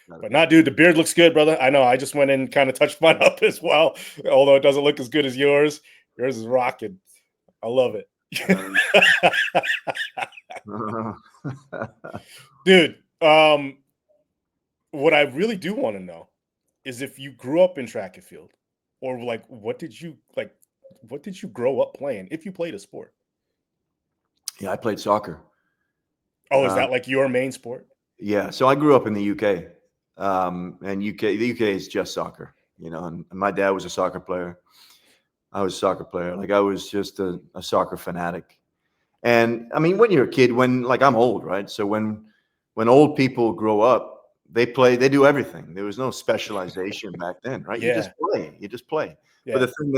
But not, dude, the beard looks good, brother. I know. I just went in and kind of touched mine up as well, although it doesn't look as good as yours. Yours is rocking. I love it. Dude, what I really do want to know is if you grew up in track and field, or like what did you grow up playing if you played a sport? Yeah, I played soccer. Oh, is that like your main sport? Yeah, so I grew up in the UK, and the UK is just soccer, and my dad was a soccer player. I was a soccer player. Like I was just a soccer fanatic. And I mean, when you're a kid, like I'm old, right? So when old people grow up, they do everything. There was no specialization back then, right? Yeah. You just play. Yeah. But the thing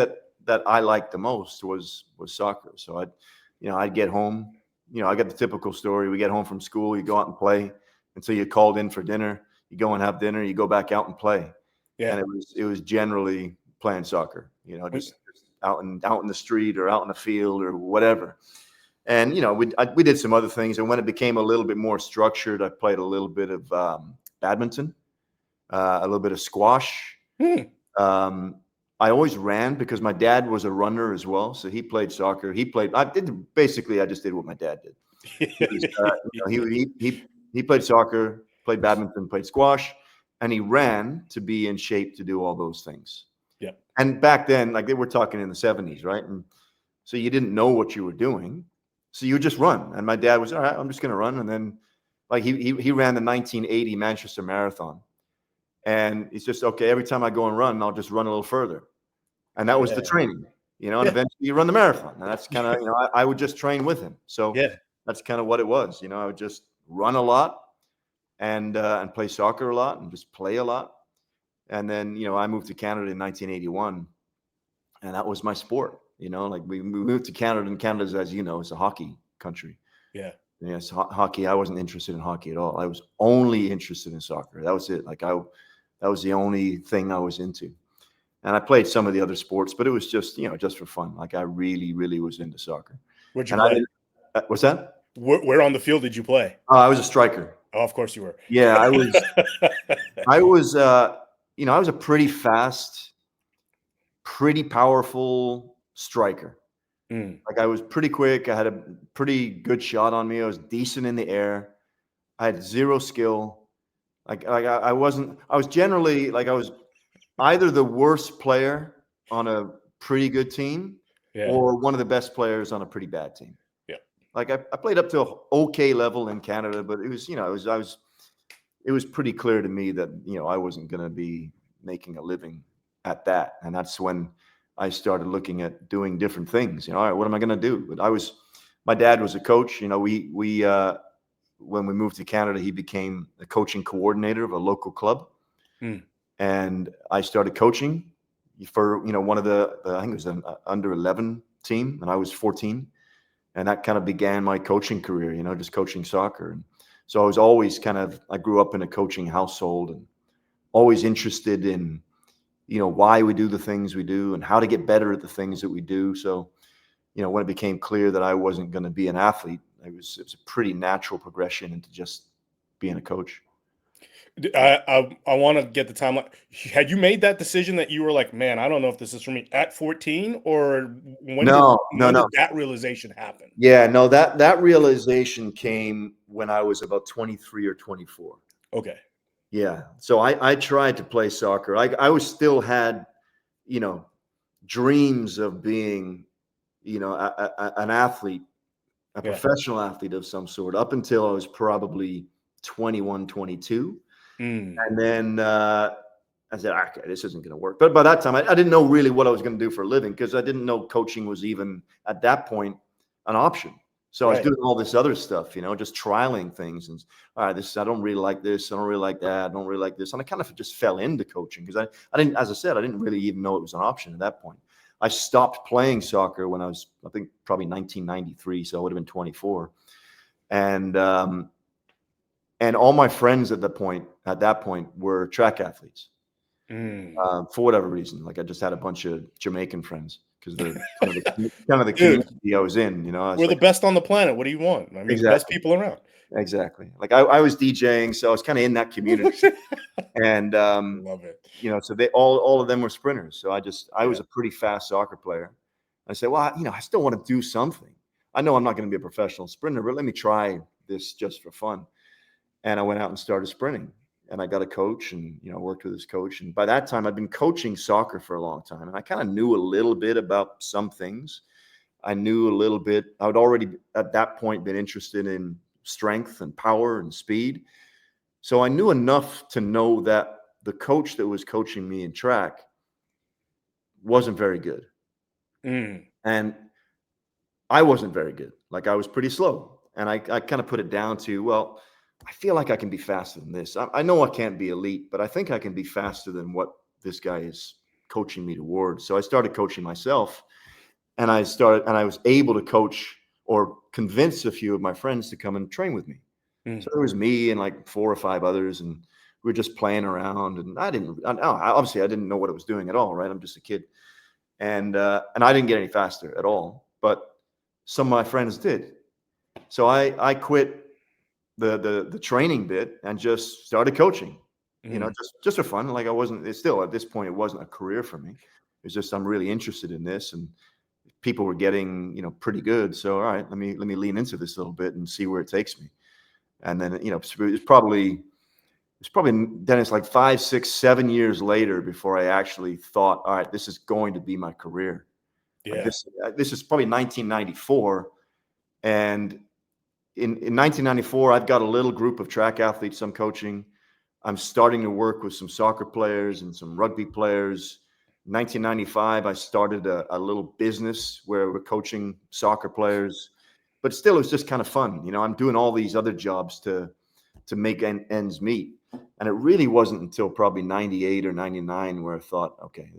that I liked the most was soccer. So I'd get home, I got the typical story. We get home from school, you go out and play until you're called in for dinner. You go and have dinner, you go back out and play. Yeah. And it was generally playing soccer, just out in the street or out in the field or whatever. And, we did some other things. And when it became a little bit more structured, I played a little bit of badminton, a little bit of squash. I always ran because my dad was a runner as well. So he played soccer. I just did what my dad did. He played soccer, played badminton, played squash, and he ran to be in shape to do all those things. Yeah. And back then, like they were talking in the 70s, right? And so you didn't know what you were doing. So you just run. And my dad was, all right, I'm just going to run. And then like he ran the 1980 Manchester Marathon. And it's just, okay, every time I go and run, I'll just run a little further. And that was the training, and eventually you run the marathon. And that's kind of, I would just train with him. So that's kind of what it was. I would just run a lot and play soccer a lot and just play a lot. And then, I moved to Canada in 1981 and that was my sport. Like we moved to Canada, and Canada's, as you know, it's a hockey country. Yeah. Yes, hockey. I wasn't interested in hockey at all. I was only interested in soccer. That was it. Like that was the only thing I was into. And I played some of the other sports, but it was just, just for fun. Like I really, really was into soccer. Where'd you play? What's that? Where on the field did you play? I was a striker. Oh, of course you were. Yeah, I was. I was a pretty fast, pretty powerful striker. Like I was pretty quick. I had a pretty good shot on me. I was decent in the air. I had zero skill. I was generally like I was either the worst player on a pretty good team or one of the best players on a pretty bad team. Yeah. Like I played up to an okay level in Canada, but it was, it was pretty clear to me that, I wasn't going to be making a living at that. And that's when I started looking at doing different things. All right, what am I going to do? But my dad was a coach. When we moved to Canada, he became the coaching coordinator of a local club. And I started coaching for, one of the I think it was an under 11 team, and I was 14. And that kind of began my coaching career, just coaching soccer. And so I was always I grew up in a coaching household and always interested in, why we do the things we do and how to get better at the things that we do. So, when it became clear that I wasn't going to be an athlete, it was a pretty natural progression into just being a coach. I want to get the timeline. Had you made that decision that you were like, man, I don't know if this is for me at 14, or when did that realization happen? Yeah, no, that realization came when I was about 23 or 24. Okay. Yeah. So I tried to play soccer. I was still had, dreams of being, an athlete, a professional athlete of some sort up until I was probably 21, 22. And then I said, okay, this isn't going to work. But by that time, I didn't know really what I was going to do for a living because I didn't know coaching was even at that point an option. So I was doing all this other stuff, just trialing things. And all right, I don't really like this. I don't really like that. I don't really like this. And I kind of just fell into coaching because I didn't, as I said, I didn't really even know it was an option at that point. I stopped playing soccer when I was, I think, probably 1993. So I would have been 24. And all my friends at that point were track athletes for whatever reason. Like I just had a bunch of Jamaican friends because they're kind of the community I was in. We're the best on the planet. What do you want? I mean, the best people around. Exactly. Like I was DJing, so I was kind of in that community. And Love it. so they all of them were sprinters. So I was Yeah. a pretty fast soccer player. I said, well, I still want to do something. I know I'm not going to be a professional sprinter, but let me try this just for fun. And I went out and started sprinting. And I got a coach, and worked with this coach. And by that time, I'd been coaching soccer for a long time, and I kind of knew a little bit about some things. I knew a little bit. I would already at that point been interested in strength and power and speed. So I knew enough to know that the coach that was coaching me in track wasn't very good. Mm. And I wasn't very good. Like I was pretty slow. And I kind of put it down to, well, I feel like I can be faster than this. I know I can't be elite, but I think I can be faster than what this guy is coaching me towards. So I started coaching myself, and I was able to coach or convince a few of my friends to come and train with me. So Mm. there was me and like 4 or 5 others, and we were just playing around. And obviously I didn't know what I was doing at all, right? I'm just a kid, and I didn't get any faster at all. But some of my friends did. So I quit the training bit and just started coaching. Mm. Just for fun. Like I wasn't. It's still at this point, it wasn't a career for me. It's just I'm really interested in this, and people were getting pretty good. So all right, let me lean into this a little bit and see where it takes me. And then it's probably then it's like 5, 6, 7 years later before I actually thought, all right, this is going to be my career. Like Yeah. this is probably 1994, and in 1994, I've got a little group of track athletes I'm coaching. I'm starting to work with some soccer players and some rugby players. 1995, I started a little business where we're coaching soccer players, but still, it was just kind of fun. I'm doing all these other jobs to make ends meet. And it really wasn't until probably 98 or 99 where I thought, okay,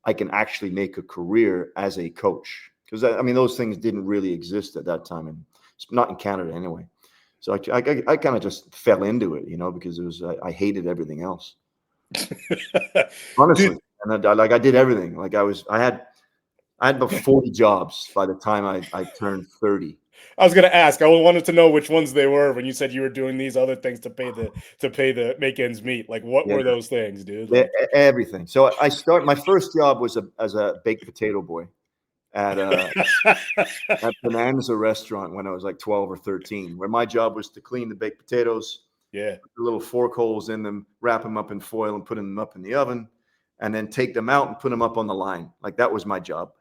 I can actually make a career as a coach. Because those things didn't really exist at that time, and not in Canada anyway. So I kind of just fell into it, because I hated everything else, honestly. Dude, And I did everything. Like I had about 40 jobs by the time I turned 30. I was gonna ask. I wanted to know which ones they were when you said you were doing these other things to pay the make ends meet. Like, what Yeah, were those things, dude? Like, everything. So my first job was as a baked potato boy at Bonanza restaurant when I was like 12 or 13, where my job was to clean the baked potatoes, yeah, put the little fork holes in them, wrap them up in foil and put them up in the oven, and then take them out and put them up on the line. Like that was my job.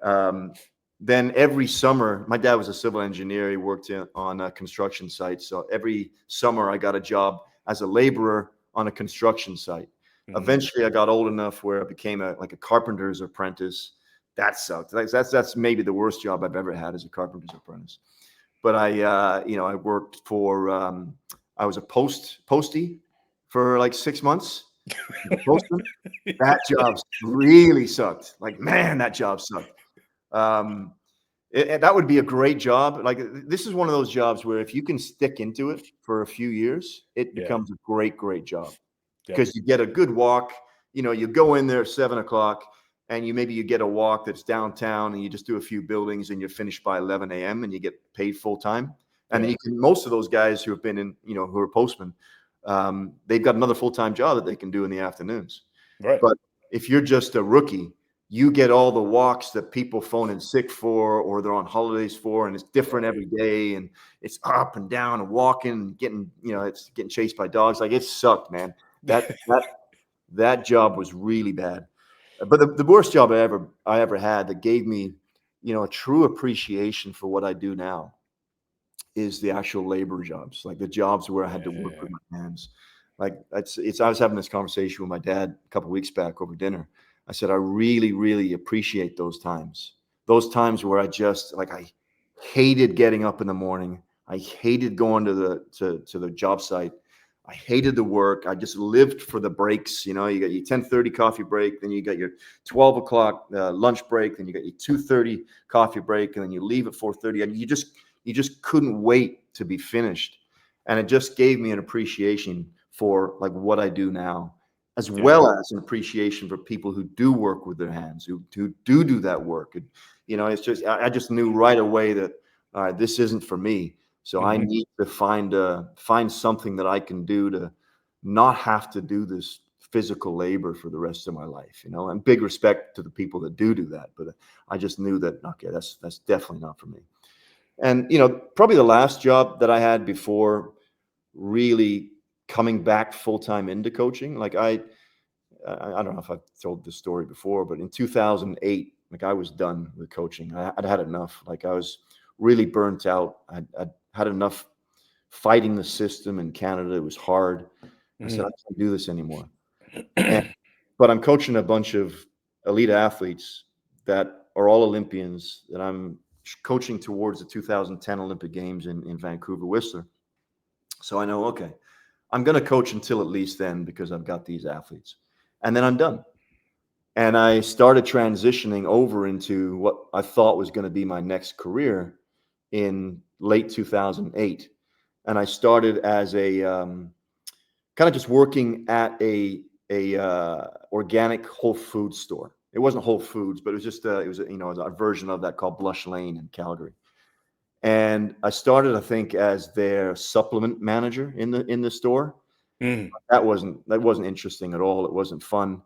Um, then every summer, my dad was a civil engineer. He worked on a construction site. So every summer I got a job as a laborer on a construction site. mhm, Eventually I got old enough where I became like a carpenter's apprentice. That sucked. That's maybe the worst job I've ever had as a carpenter's apprentice. But I worked for, I was a postie for like 6 months. The postman. That job really sucked. Like, man, that job sucked. Um, that would be a great job. Like this is one of those jobs where if you can stick into it for a few years, it yeah, becomes a great job yep, because you get a good walk. You go in there at 7 o'clock, and you get a walk that's downtown, and you just do a few buildings, and you're finished by 11 a.m. and you get paid full time. And then yeah, most of those guys who have been who are postmen, they've got another full time job that they can do in the afternoons. right, But if you're just a rookie, you get all the walks that people phone in sick for, or they're on holidays for, and it's different right. every day, and it's up and down and walking and getting, it's getting chased by dogs. Like it sucked, man. That job was really bad. But the worst job I ever had that gave me, a true appreciation for what I do now is the actual labor jobs, like the jobs where I had to work Yeah, with my hands. Like I was having this conversation with my dad a couple of weeks back over dinner. I said, I really, really appreciate those times. Those times where I hated getting up in the morning. I hated going to the job site. I hated the work. I just lived for the breaks. You got your 10:30 coffee break, then you got your 12 o'clock lunch break, then you got your 2:30 coffee break, and then you leave at 4:30, and you just couldn't wait to be finished. And it just gave me an appreciation for like what I do now, as yeah, well as an appreciation for people who do work with their hands, who do that work. It's just I just knew right away that all right, this isn't for me. So I need to find something that I can do to not have to do this physical labor for the rest of my life, and big respect to the people that do that. But I just knew that, okay, that's definitely not for me. And, probably the last job that I had before really coming back full-time into coaching, like I don't know if I've told this story before, but in 2008, like I was done with coaching. I'd had enough. Like I was really burnt out. I'd had enough fighting the system in Canada. It was hard. I said, I can't do this anymore. But I'm coaching a bunch of elite athletes that are all Olympians that I'm coaching towards the 2010 Olympic Games in Vancouver, Whistler. So I know, okay, I'm going to coach until at least then because I've got these athletes. And then I'm done. And I started transitioning over into what I thought was going to be my next career in late 2008. And I started as a kind of just working at a organic Whole Foods store. It wasn't Whole Foods, but it was just it was a version of that called Blush Lane in Calgary. And I started, I think, as their supplement manager in the store. That wasn't interesting at all. It wasn't fun.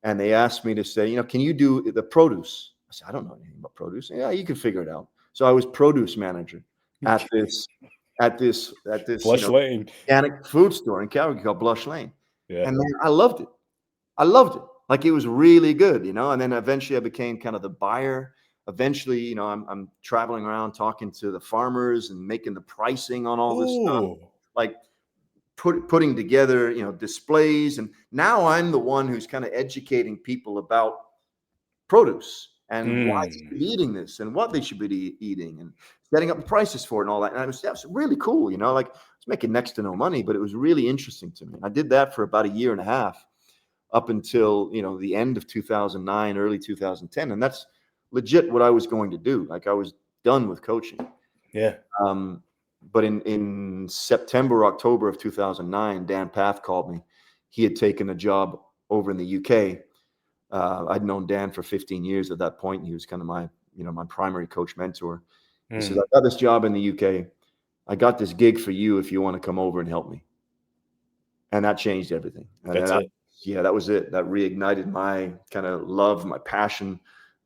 And they asked me to say, can you do the produce? I said, I don't know anything about produce. Yeah, you can figure it out. So I was produce manager at this Blush Lane organic food store in Calgary called Blush Lane. Yeah. And man, I loved it. Like it was really good, And then eventually I became kind of the buyer. Eventually, I'm traveling around talking to the farmers and making the pricing on all this stuff. Like putting together, displays. And now I'm the one who's kind of educating people about produce and why they should be eating this and what they should be eating and setting up prices for it and all that. And that was really cool, like I was making next to no money, but it was really interesting to me. I did that for about a year and a half up until, the end of 2009, early 2010. And that's legit what I was going to do. Like I was done with coaching. Yeah. But in September, October of 2009, Dan Path called me. He had taken a job over in the UK. I'd known Dan for 15 years at that point. He was kind of my primary coach mentor. He said, I got this job in the UK. I got this gig for you if you want to come over and help me. And that changed everything. That's it. Yeah, that was it. That reignited my kind of love, my passion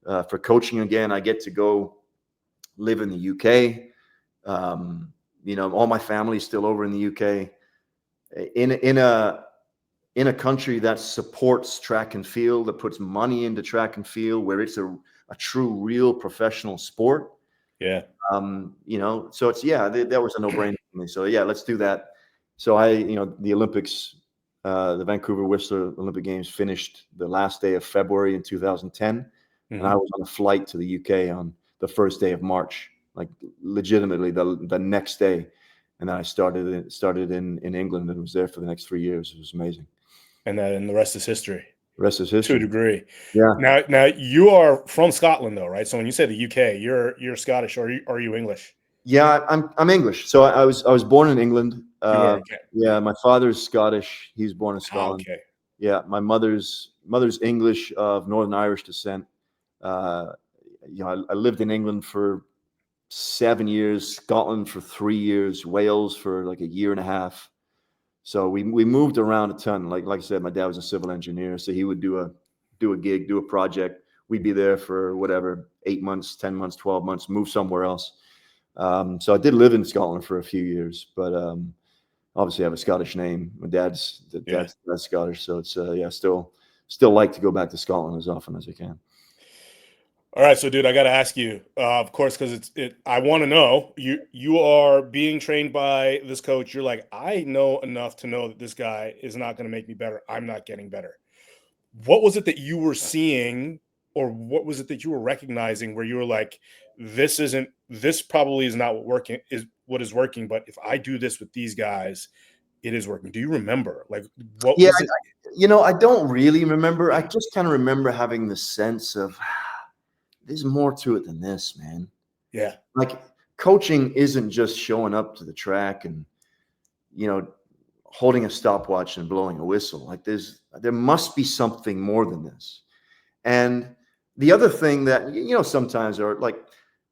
for coaching again. I get to go live in the UK. All my family's still over in the UK. In a country that supports track and field, that puts money into track and field, where it's a true, real professional sport. Yeah. So it's, that was a no-brainer for me. So yeah, let's do that. So the Olympics, the Vancouver Whistler Olympic Games finished the last day of February in 2010. And I was on a flight to the UK on the first day of March, like legitimately the next day. And then I started in England and was there for the next 3 years. It was amazing. And the rest is history. The rest is history. To a degree. Yeah. Now you are from Scotland though, right? So when you say the UK, you're Scottish, or are you English? Yeah, I'm English. So I was born in England. Okay. Yeah, my father's Scottish. He's born in Scotland. Okay. Yeah, my mother's English of Northern Irish descent. I lived in England for 7 years, Scotland for 3 years, Wales for like a year and a half. So we moved around a ton. Like I said, my dad was a civil engineer, so he would do a gig, do a project. We'd be there for whatever, 8 months, 10 months, 12 months, move somewhere else. So I did live in Scotland for a few years, but obviously I have a Scottish name. My dad's Scottish, so it's still like to go back to Scotland as often as I can. All right, so dude, I got to ask you, of course, because I want to know, you are being trained by this coach. You're like, I know enough to know that this guy is not going to make me better. I'm not getting better. What was it that you were seeing, or what was it that you were recognizing where you were like, this probably is not what is working, but if I do this with these guys, it is working. Do you remember? Like, what was it? I don't really remember. I just kind of remember having the sense of, there's more to it than this, man. Yeah. Like coaching isn't just showing up to the track and, holding a stopwatch and blowing a whistle. Like there must be something more than this. And the other thing that, sometimes are like,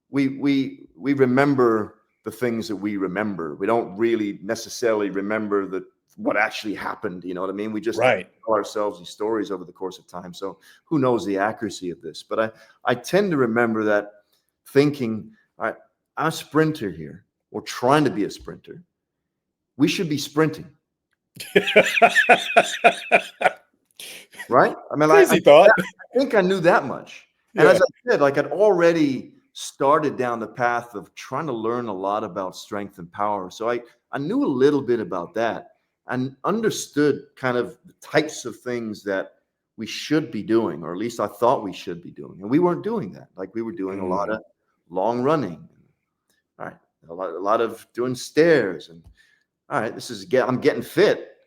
we remember the things that we remember. We don't really necessarily remember what actually happened. You know what I mean? We just Right. tell ourselves these stories over the course of time. So who knows the accuracy of this? But I tend to remember that thinking, all right, I'm a sprinter here, or trying to be a sprinter. We should be sprinting, right? I mean, Crazy thought. I think I knew that much. And Yeah. as I said, like, I'd already started down the path of trying to learn a lot about strength and power. So I knew a little bit about that and understood kind of the types of things that we should be doing, or at least I thought we should be doing. And we weren't doing that. Like, we were doing a lot Mm. of long running. All right. A lot of doing stairs. And all right, I'm getting fit,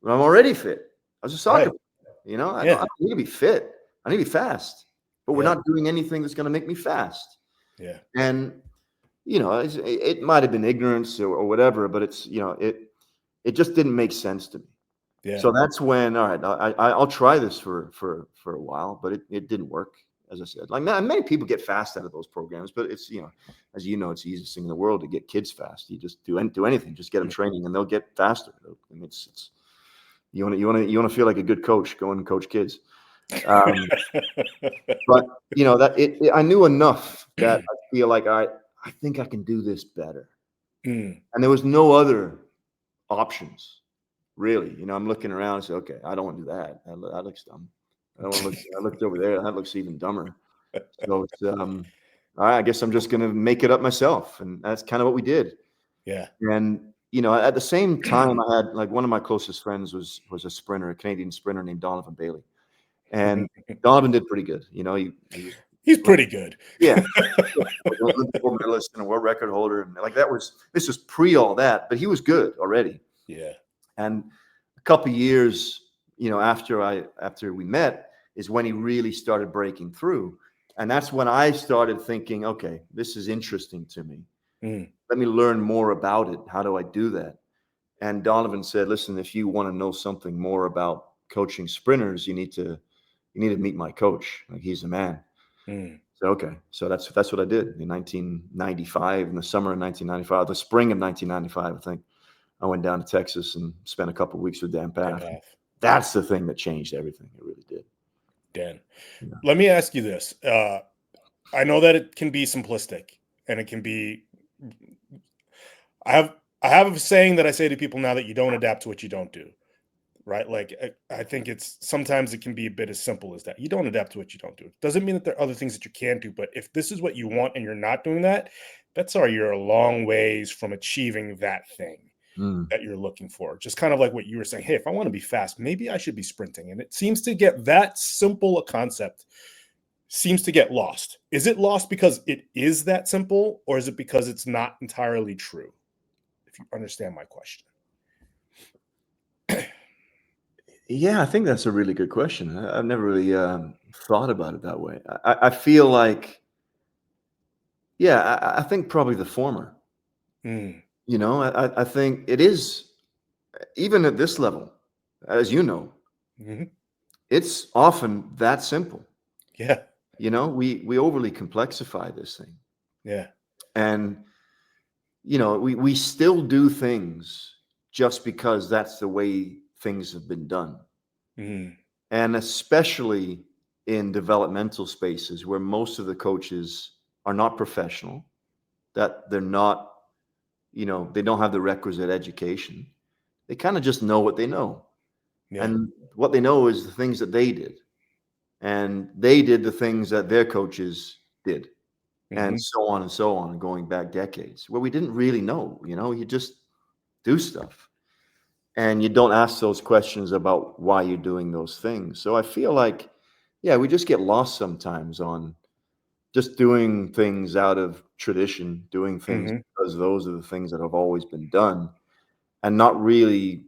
but I'm already fit. I was a soccer Right. player, I Yeah. don't need to be fit. I need to be fast, but we're Yeah. not doing anything that's going to make me fast. Yeah. And, it might have been ignorance or whatever, but it just didn't make sense to me. Yeah. So that's when, all right, I'll try this for a while, but it didn't work. As I said, like, many people get fast out of those programs, but it's, as you know, it's the easiest thing in the world to get kids fast. You just do anything, just get them training, and they'll get faster. I mean, it's you want to feel like a good coach, go and coach kids. But I knew enough that I feel like I think I can do this better, Mm. and there was no other options. Really, I'm looking around and say, okay, I don't want to do that. That looks dumb. I don't want to look. I looked over there. That looks even dumber. So it's all right, I guess I'm just gonna make it up myself, and that's kind of what we did. Yeah. And at the same time, I had, like, one of my closest friends was a sprinter, a Canadian sprinter named Donovan Bailey, and Donovan did pretty good. He was, He's pretty good. yeah, like an Olympic gold medalist and a world record holder, and like this was pre all that, but he was good already. Yeah. And a couple of years, after we met, is when he really started breaking through. And that's when I started thinking, okay, this is interesting to me. Mm. Let me learn more about it. How do I do that? And Donovan said, listen, if you want to know something more about coaching sprinters, you need to meet my coach. Like, he's the man. Mm. So, okay. So that's what I did in 1995, in the summer of 1995, the spring of 1995, I think. I went down to Texas and spent a couple of weeks with Dan Path. That's the thing that changed everything. It really did. Dan, Yeah. let me ask you this. I know that it can be simplistic, and it can be. I have a saying that I say to people now, that you don't adapt to what you don't do. Right? Like, I think sometimes it can be a bit as simple as that. You don't adapt to what you don't do. It doesn't mean that there are other things that you can do, but if this is what you want and you're not doing that, you're a long ways from achieving that thing that you're looking for. Just kind of like what you were saying. Hey, if I want to be fast, maybe I should be sprinting. And it seems to get that simple a concept seems to get lost. Is it lost because it is that simple, or is it because it's not entirely true? If you understand my question. Yeah, I think that's a really good question. I've never really thought about it that way. I feel like, yeah, I think probably the former. Mm. I think it is, even at this level, as you know, Mm-hmm. it's often that simple. Yeah. We overly complexify this thing. Yeah. And, we still do things just because that's the way things have been done. Mm. And especially in developmental spaces where most of the coaches are not professional, that they're not, they don't have the requisite education. They kind of just know what they know. Yeah. And what they know is the things that they did. And they did the things that their coaches did. And so on and so on, going back decades, where we didn't really know. You just do stuff. And you don't ask those questions about why you're doing those things. So I feel like, yeah, we just get lost sometimes on just doing things out of tradition, doing things because those are the things that have always been done, and not really,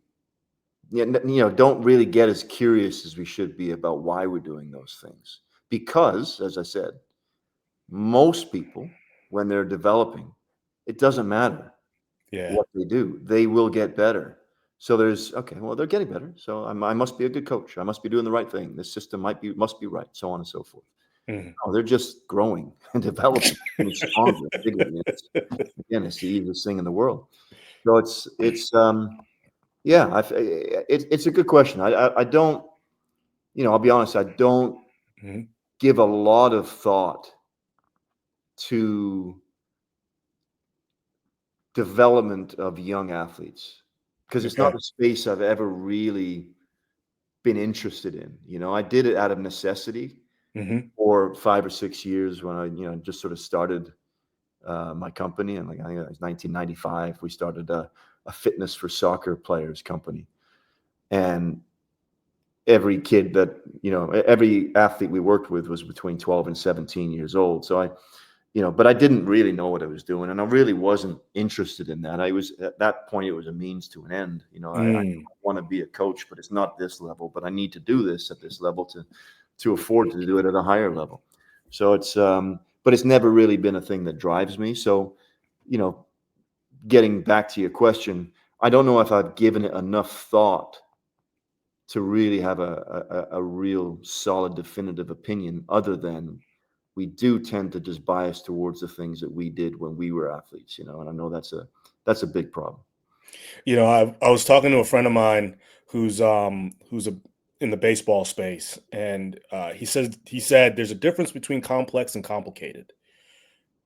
don't really get as curious as we should be about why we're doing those things. Because, as I said, most people, when they're developing, it doesn't matter what they do. They will get better. So okay, well, they're getting better. So I must be a good coach. I must be doing the right thing. This system must be right, so on and so forth. Mhm. No, they're just growing and developing, getting stronger, bigger. And again, it's the easiest thing in the world. So yeah, it's a good question. I don't, I'll be honest, I don't Mhm. give a lot of thought to development of young athletes because it's not Okay. the space I've ever really been interested in. I did it out of necessity Mhm. for 5 or 6 years when I, just sort of started my company. And like, I think it was 1995, we started a fitness for soccer players company. And every kid that, every athlete we worked with was between 12 and 17 years old. So but I didn't really know what I was doing, and I really wasn't interested in that. I was at that point, it was a means to an end. I Mm. want to be a coach, but it's not this level, but I need to do this at this level to afford to do it at a higher level. So but it's never really been a thing that drives me. So, you know, getting back to your question, I don't know if I've given it enough thought to really have a real solid, definitive opinion, other than we do tend to just bias towards the things that we did when we were athletes, and I know that's a big problem. I was talking to a friend of mine who's in the baseball space, and he said there's a difference between complex and complicated.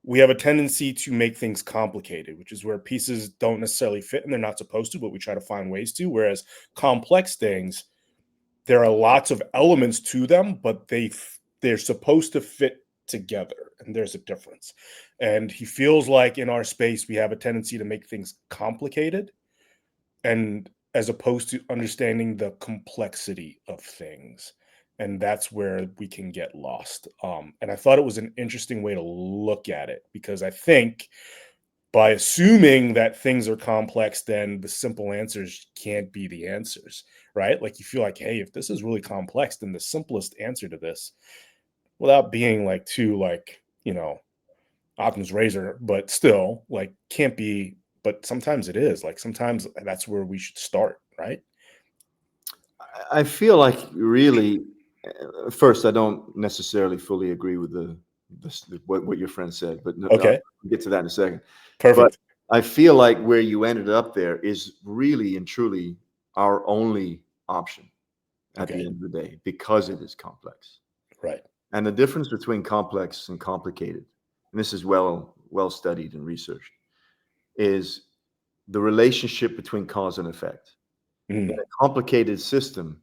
We have a tendency to make things complicated, which is where pieces don't necessarily fit and they're not supposed to, but we try to find ways to. Whereas complex things, there are lots of elements to them, but they're supposed to fit together, and there's a difference. And he feels like in our space we have a tendency to make things complicated, and as opposed to understanding the complexity of things, and that's where we can get lost. And I thought it was an interesting way to look at it, because I think by assuming that things are complex, then the simple answers can't be the answers, right? Like, you feel like, hey, if this is really complex, then the simplest answer to this, without being like too like, Occam's razor, but still, like, can't be. But sometimes it is. Like, sometimes that's where we should start, right? I feel like really, first, I don't necessarily fully agree with what your friend said, but no, I'll Okay, get to that in a second. But perfect. I feel like where you ended up there is really and truly our only option at the Okay, end of the day, because it is complex. right. And the difference between complex and complicated, and this is well studied and researched, is the relationship between cause and effect. In Mm, a complicated system,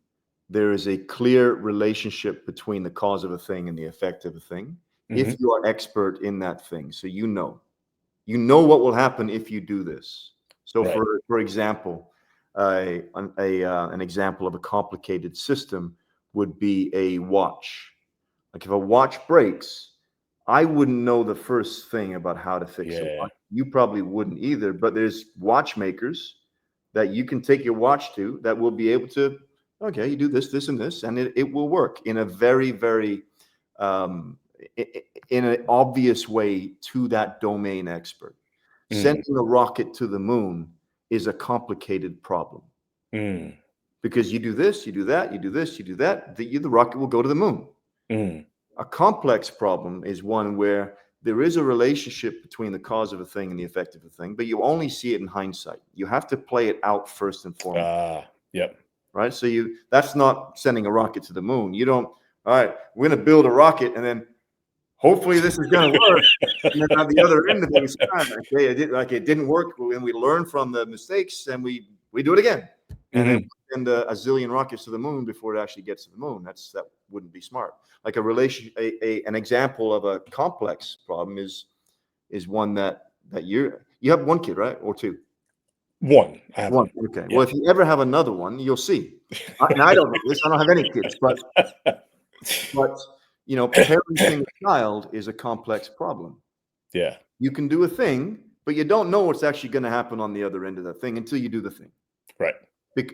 there is a clear relationship between the cause of a thing and the effect of a thing, if hmm. you are expert in that thing. So you know what will happen if you do this. So Right. for example, an example of a complicated system would be a watch. Like, if a watch breaks, I wouldn't know the first thing about how to fix a Yeah. watch. You probably wouldn't either, but there's watchmakers that you can take your watch to that will be able to, okay, you do this, this, and this, and it will work in a very, very, um, in an obvious way to that domain expert. Mm, Sending a rocket to the moon is a complicated problem mm, because you do this, you do that, you do this, you do that, the rocket will go to the moon. mm. A complex problem is one where there is a relationship between the cause of a thing and the effect of a thing, but you only see it in hindsight. You have to play it out first and foremost, Yep. right? So that's not sending a rocket to the moon. You don't, all right, we're going to build a rocket and then hopefully this is going to work. And then on the other end of it, we say, okay, it didn't work, and we learn from the mistakes, and we do it again, and then Hmm. we send a zillion rockets to the moon before it actually gets to the moon. That wouldn't be smart. Like an example of a complex problem is one that you have one kid, right, or two? One. I have One. one. Okay. Yeah. Well, if you ever have another one, you'll see. And I don't know this. I don't have any kids, but parenting a child is a complex problem. Yeah. You can do a thing, but you don't know what's actually going to happen on the other end of that thing until you do the thing. Right.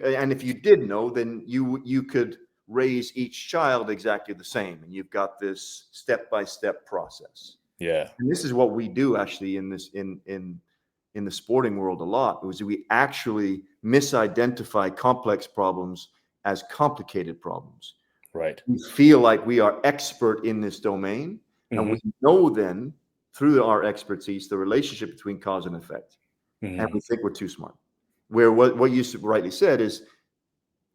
And if you did know, then you could raise each child exactly the same, and you've got this step-by-step process. Yeah. And this is what we do actually in the sporting world a lot, is we actually misidentify complex problems as complicated problems. Right. We feel like we are expert in this domain, and we Hmm. know then through our expertise the relationship between cause and effect, and Hmm. we think we're too smart. Where what you rightly said is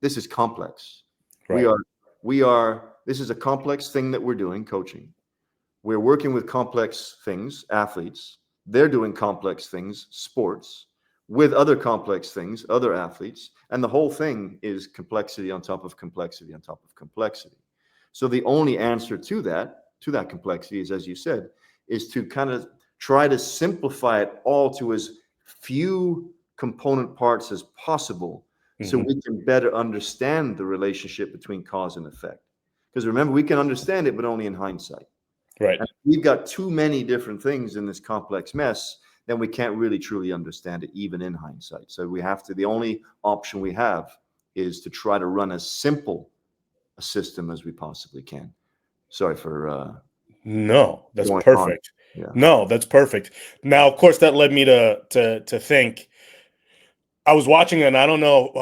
this is complex. We Right. are we are this is a complex thing that we're doing, coaching. We're working with complex things, athletes. They're doing complex things, sports, with other complex things, other athletes. And the whole thing is complexity on top of complexity on top of complexity. So the only answer to that complexity is, as you said, is to kind of try to simplify it all to as few component parts as possible so Hmm. we can better understand the relationship between cause and effect. Because remember, we can understand it, but only in hindsight. Right. And if we've got too many different things in this complex mess, then we can't really truly understand it, even in hindsight. So we have to, the only option we have is to try to run as simple a system as we possibly can. Sorry for No, that's going on. perfect. Yeah. No, that's perfect. Now, of course, that led me to think. I was watching, and I don't know.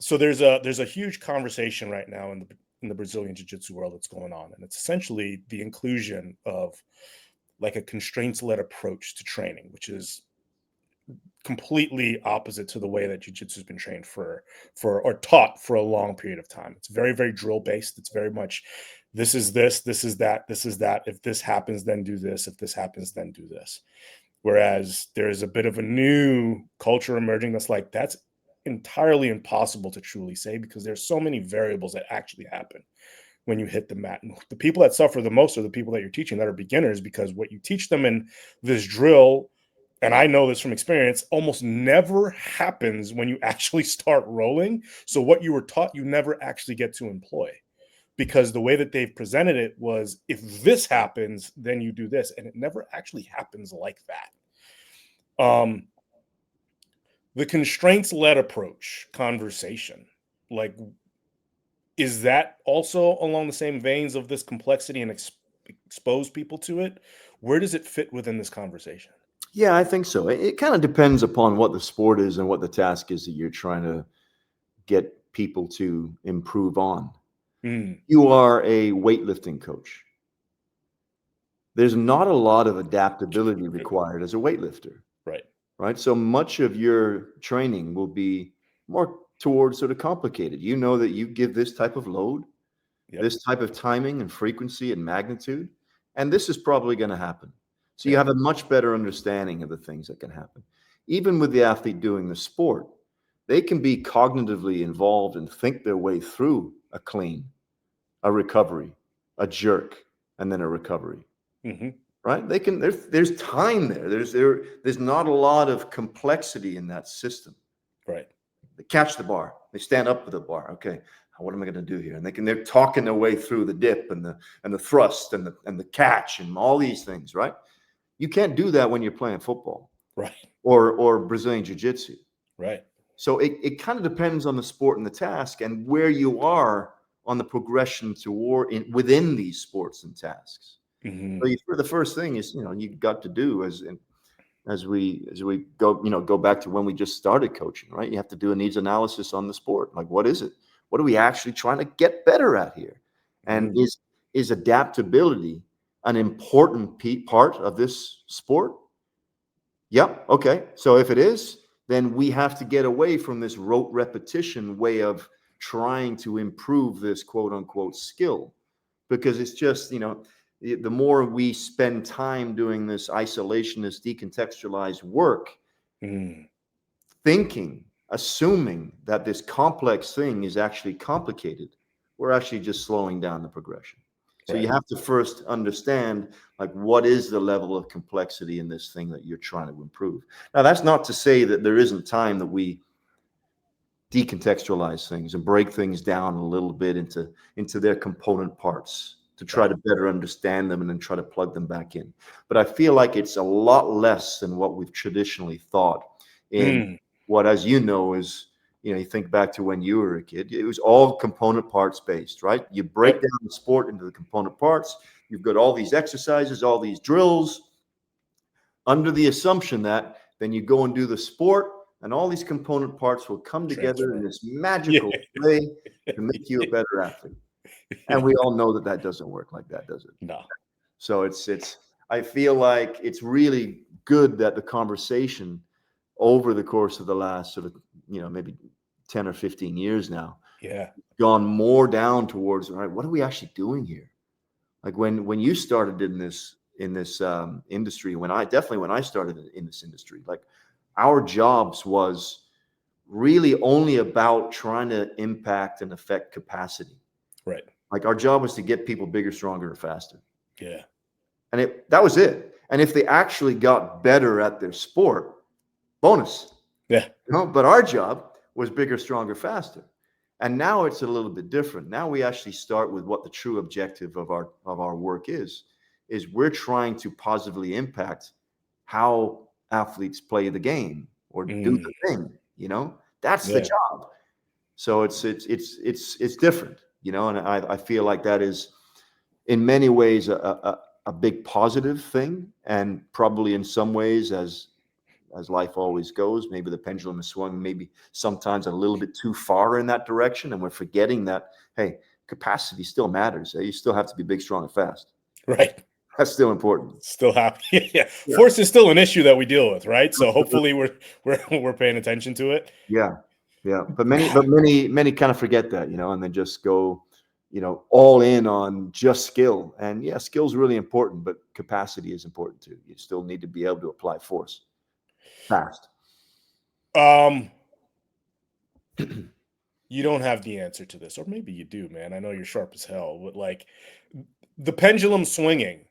So there's a huge conversation right now in the Brazilian jiu-jitsu world that's going on, and it's essentially the inclusion of like a constraints-led approach to training, which is completely opposite to the way that jiu-jitsu has been trained for or taught for a long period of time. It's very, very drill based. It's very much this is this, this is that, this is that. If this happens, then do this. If this happens, then do this. Whereas there's a bit of a new culture emerging that's like that's entirely impossible to truly say because there's so many variables that actually happen when you hit the mat. And the people that suffer the most are the people that you're teaching that are beginners because what you teach them in this drill, and I know this from experience, almost never happens when you actually start rolling. So what you were taught, you never actually get to employ because the way that they've presented it was if this happens, then you do this. And it never actually happens like that. The constraints led approach conversation, like, is that also along the same veins of this complexity and expose people to it? Where does it fit within this conversation? Yeah, I think so. It kind of depends upon what the sport is and what the task is that you're trying to get people to improve on. Mm, You are a weightlifting coach. There's not a lot of adaptability good. required as a weightlifter, Right. right? So much of your training will be more towards sort of complicated. You know that you give this type of load, Yep. this type of timing and frequency and magnitude, and this is probably going to happen. So you Yep. have a much better understanding of the things that can happen. Even with the athlete doing the sport, they can be cognitively involved and think their way through a clean, a recovery, a jerk, and then a recovery. Hmm. Right? They can. There's time there. There's not a lot of complexity in that system. Right. They catch the bar. They stand up with the bar. Okay, what am I going to do here? And they're talking their way through the dip and the thrust and the catch and all these things. Right? You can't do that when you're playing football Right. or Brazilian jiu-jitsu. Right. So it kind of depends on the sport and the task and where you are on the progression within these sports and tasks. So Hmm. the first thing is, you got to do as we go back to when we just started coaching, right? You have to do a needs analysis on the sport. Like, what is it? What are we actually trying to get better at here? And Mm, is adaptability an important part of this sport? Yep. Okay. So if it is, then we have to get away from this rote repetition way of trying to improve this quote unquote skill, because it's just, the more we spend time doing this isolationist, decontextualized work, mm, thinking, assuming that this complex thing is actually complicated, we're actually just slowing down the progression. So you right. have to first understand, like, what is the level of complexity in this thing that you're trying to improve. Now, that's not to say that there isn't time that we decontextualize things and break things down a little bit into their component parts to try Right. to better understand them and then try to plug them back in. But I feel like it's a lot less than what we've traditionally thought in Mm, what, as you know, is, you think back to when you were a kid, it was all component parts based, right? You break yep. down the sport into the component parts. You've got all these exercises, all these drills, under the assumption that then you go and do the sport. and all these component parts will come together in Transfer. this Yeah. magical way to make you a better athlete. And we all know that that doesn't work like that, does it? No. So I feel like it's really good that the conversation over the course of the last sort of, maybe 10 or 15 years now, Yeah. gone more down towards, all right, what are we actually doing here? Like when you started in this industry, when I started in this industry, like our jobs was really only about trying to impact and affect capacity. Right. Like our job was to get people bigger, stronger, and faster. Yeah. And that was it. And if they actually got better at their sport, bonus. Yeah. But our job was bigger, stronger, faster. And now it's a little bit different. Now we actually start with what the true objective of our work is we're trying to positively impact how athletes play the game or do Mm. the thing. That's the Yeah. job. So it's different, and I feel like that is in many ways a big positive thing, and probably in some ways, as life always goes, maybe the pendulum has swung maybe sometimes a little bit too far in that direction, and we're forgetting that, hey, capacity still matters. You still have to be big, strong, and fast. Right. That's still important. Still happy. Yeah. Yeah. Force is still an issue that we deal with, right? So hopefully we're paying attention to it. Yeah. Yeah. But many kind of forget that, and then just go, all in on just skill. And yeah, skill is really important, but capacity is important too. You still need to be able to apply force fast. Um you don't have the answer to this, or maybe you do, man. I know you're sharp as hell, but like the pendulum swinging,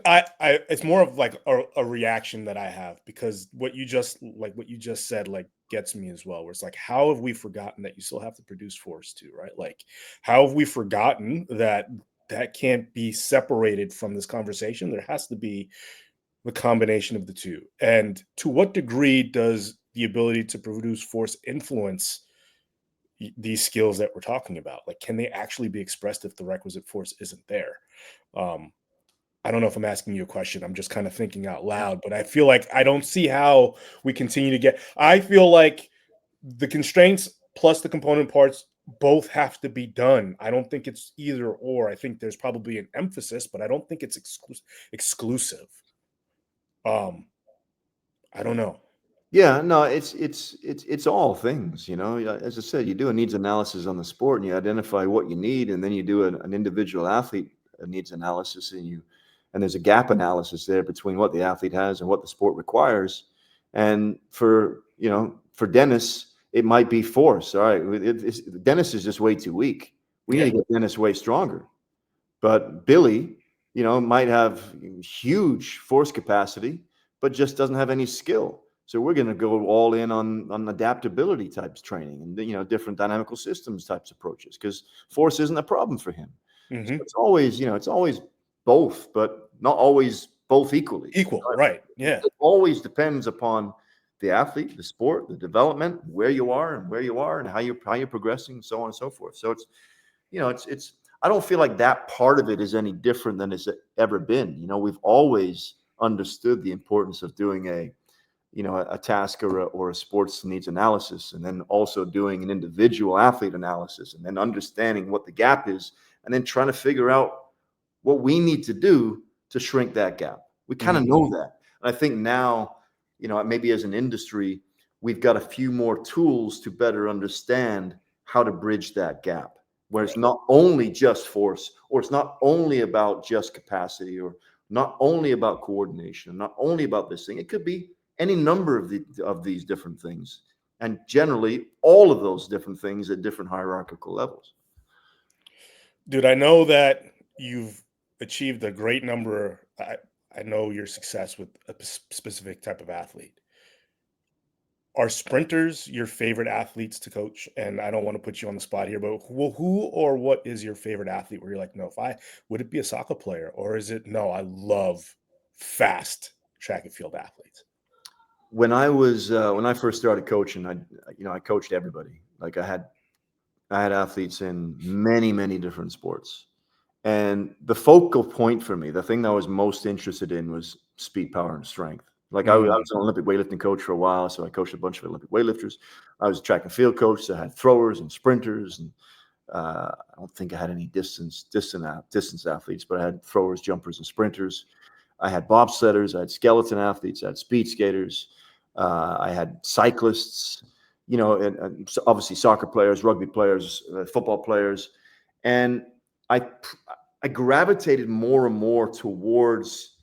it's more of like a reaction that I have, because what you just said like gets me as well, where it's like, how have we forgotten that you still have to produce force too, right? Like, how have we forgotten that that can't be separated from this conversation? There has to be the combination of the two. And to what degree does the ability to produce force influence these skills that we're talking about? Like, can they actually be expressed if the requisite force isn't there? um I don't know if I'm asking you a question. I'm just kind of thinking out loud, but I feel like I don't see how we continue to get. I feel like the constraints plus the component parts both have to be done. I don't think it's either or. I think there's probably an emphasis, but I don't think it's exclusive. Um, I don't know. Yeah, no, it's all things, Yeah, as I said, you do a needs analysis on the sport, and you identify what you need, and then you do an individual athlete needs analysis, and there's a gap analysis there between what the athlete has and what the sport requires. And for Dennis, it might be force. All right, Dennis is just way too weak. We need Yeah. to get Dennis way stronger. But Billy, might have huge force capacity, but just doesn't have any skill. So we're going to go all in on adaptability types training and different dynamical systems types approaches, because force isn't a problem for him. So Hmm. it's always both, but not always both equally. Equal, right? Yeah. It always depends upon the athlete, the sport, the development, where you are and how you're progressing, and so on and so forth. So it's I don't feel like that part of it is any different than it's ever been. We've always understood the importance of doing a task or a sports needs analysis, and then also doing an individual athlete analysis, and then understanding what the gap is, and then trying to figure out what we need to do to shrink that gap. We kind of Hmm. know that. And I think now, maybe as an industry, we've got a few more tools to better understand how to bridge that gap, where it's Right. not only just force, or it's not only about just capacity, or not only about coordination, not only about this thing. It could be any number of these different things, and generally all of those different things at different hierarchical levels. Dude, I know that you've achieved a great number. I know your success with a specific type of athlete. Are sprinters your favorite athletes to coach? And I don't want to put you on the spot here, but who or what is your favorite athlete where you're like, no, if I would it be a soccer player, or is it no, I love fast track and field athletes? When I first started coaching, I coached everybody. Like I had athletes in many different sports, and the focal point for me, the thing that I was most interested in, was speed, power, and strength. Like I was an Olympic weightlifting coach for a while, so I coached a bunch of Olympic weightlifters. I was a track and field coach, so I had throwers and sprinters, and I don't think I had any distance athletes, but I had throwers, jumpers, and sprinters. I had bobsledders, I had skeleton athletes, I had speed skaters, I had cyclists, and obviously soccer players, rugby players, football players, and I gravitated more and more towards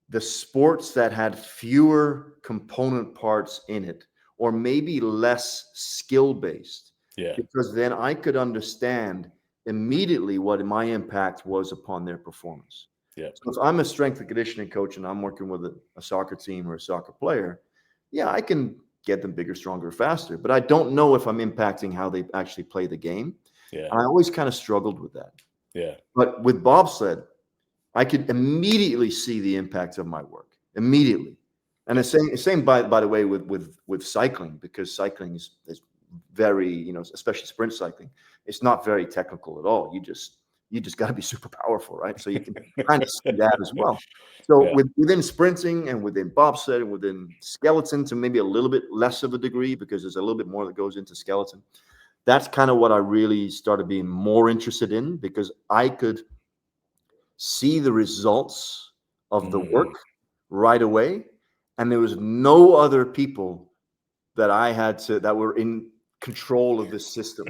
the sports that had fewer component parts in it, or maybe less skill based. Yeah. Because then I could understand immediately what my impact was upon their performance. Yeah. So if I'm a strength and conditioning coach and I'm working with a soccer team or a soccer player, yeah, I can get them bigger, stronger, faster. But I don't know if I'm impacting how they actually play the game. Yeah. And I always kind of struggled with that. Yeah. But with bobsled, I could immediately see the impact of my work immediately. And the same by the way with cycling, because cycling is very, especially sprint cycling, it's not very technical at all. You just got to be super powerful, right? So you can kind of see that as well. So Yeah. within sprinting and within bobsled and within skeleton to maybe a little bit less of a degree, because there's a little bit more that goes into skeleton. That's kind of what I really started being more interested in, because I could see the results of the work right away. And there was no other people that were in control of this system,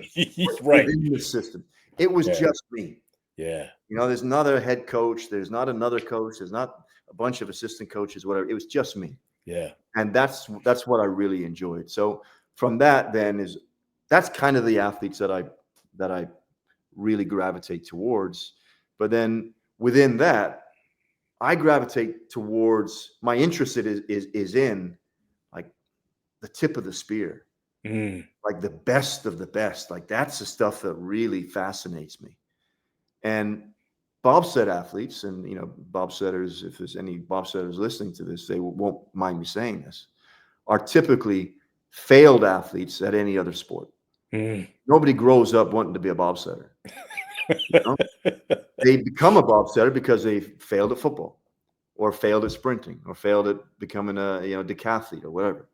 Right. within the system. It was just me. Yeah. There's not a head coach. There's not another coach. There's not a bunch of assistant coaches, whatever. It was just me. Yeah. And that's what I really enjoyed. So from that, that's kind of the athletes that I really gravitate towards. But then within that, I gravitate towards, my interest is in like the tip of the spear, like the best of the best. Like that's the stuff that really fascinates me. And bobsled athletes, and bobsledders, if there's any bobsledders listening to this, they won't mind me saying this, are typically failed athletes at any other sport. Nobody grows up wanting to be a bobsledder. They become a bobsledder because they failed at football, or failed at sprinting, or failed at becoming a decathlete or whatever.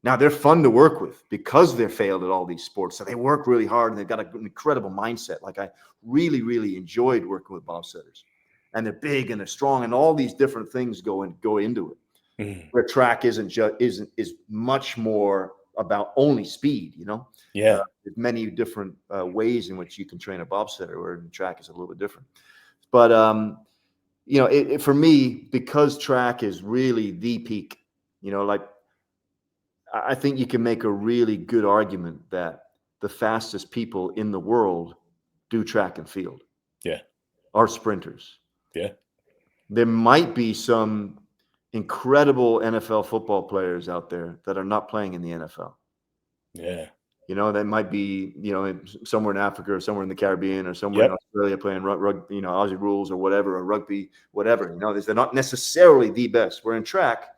Now they're fun to work with because they're failed at all these sports. So they work really hard and they've got an incredible mindset. Like I really, really enjoyed working with bobsledders, and they're big and they're strong, and all these different things go into it. Where track is much more about only speed. Yeah. There's many different ways in which you can train a bobsledder, where in track is a little bit different. But for me, because track is really the peak, like I think you can make a really good argument that the fastest people in the world do track and field. Yeah. Are sprinters. Yeah. There might be some incredible NFL football players out there that are not playing in the NFL. Yeah. That might be, somewhere in Africa or somewhere in the Caribbean or somewhere in Australia playing rugby, Aussie rules or whatever, or rugby, whatever. They're not necessarily the best. Where in track,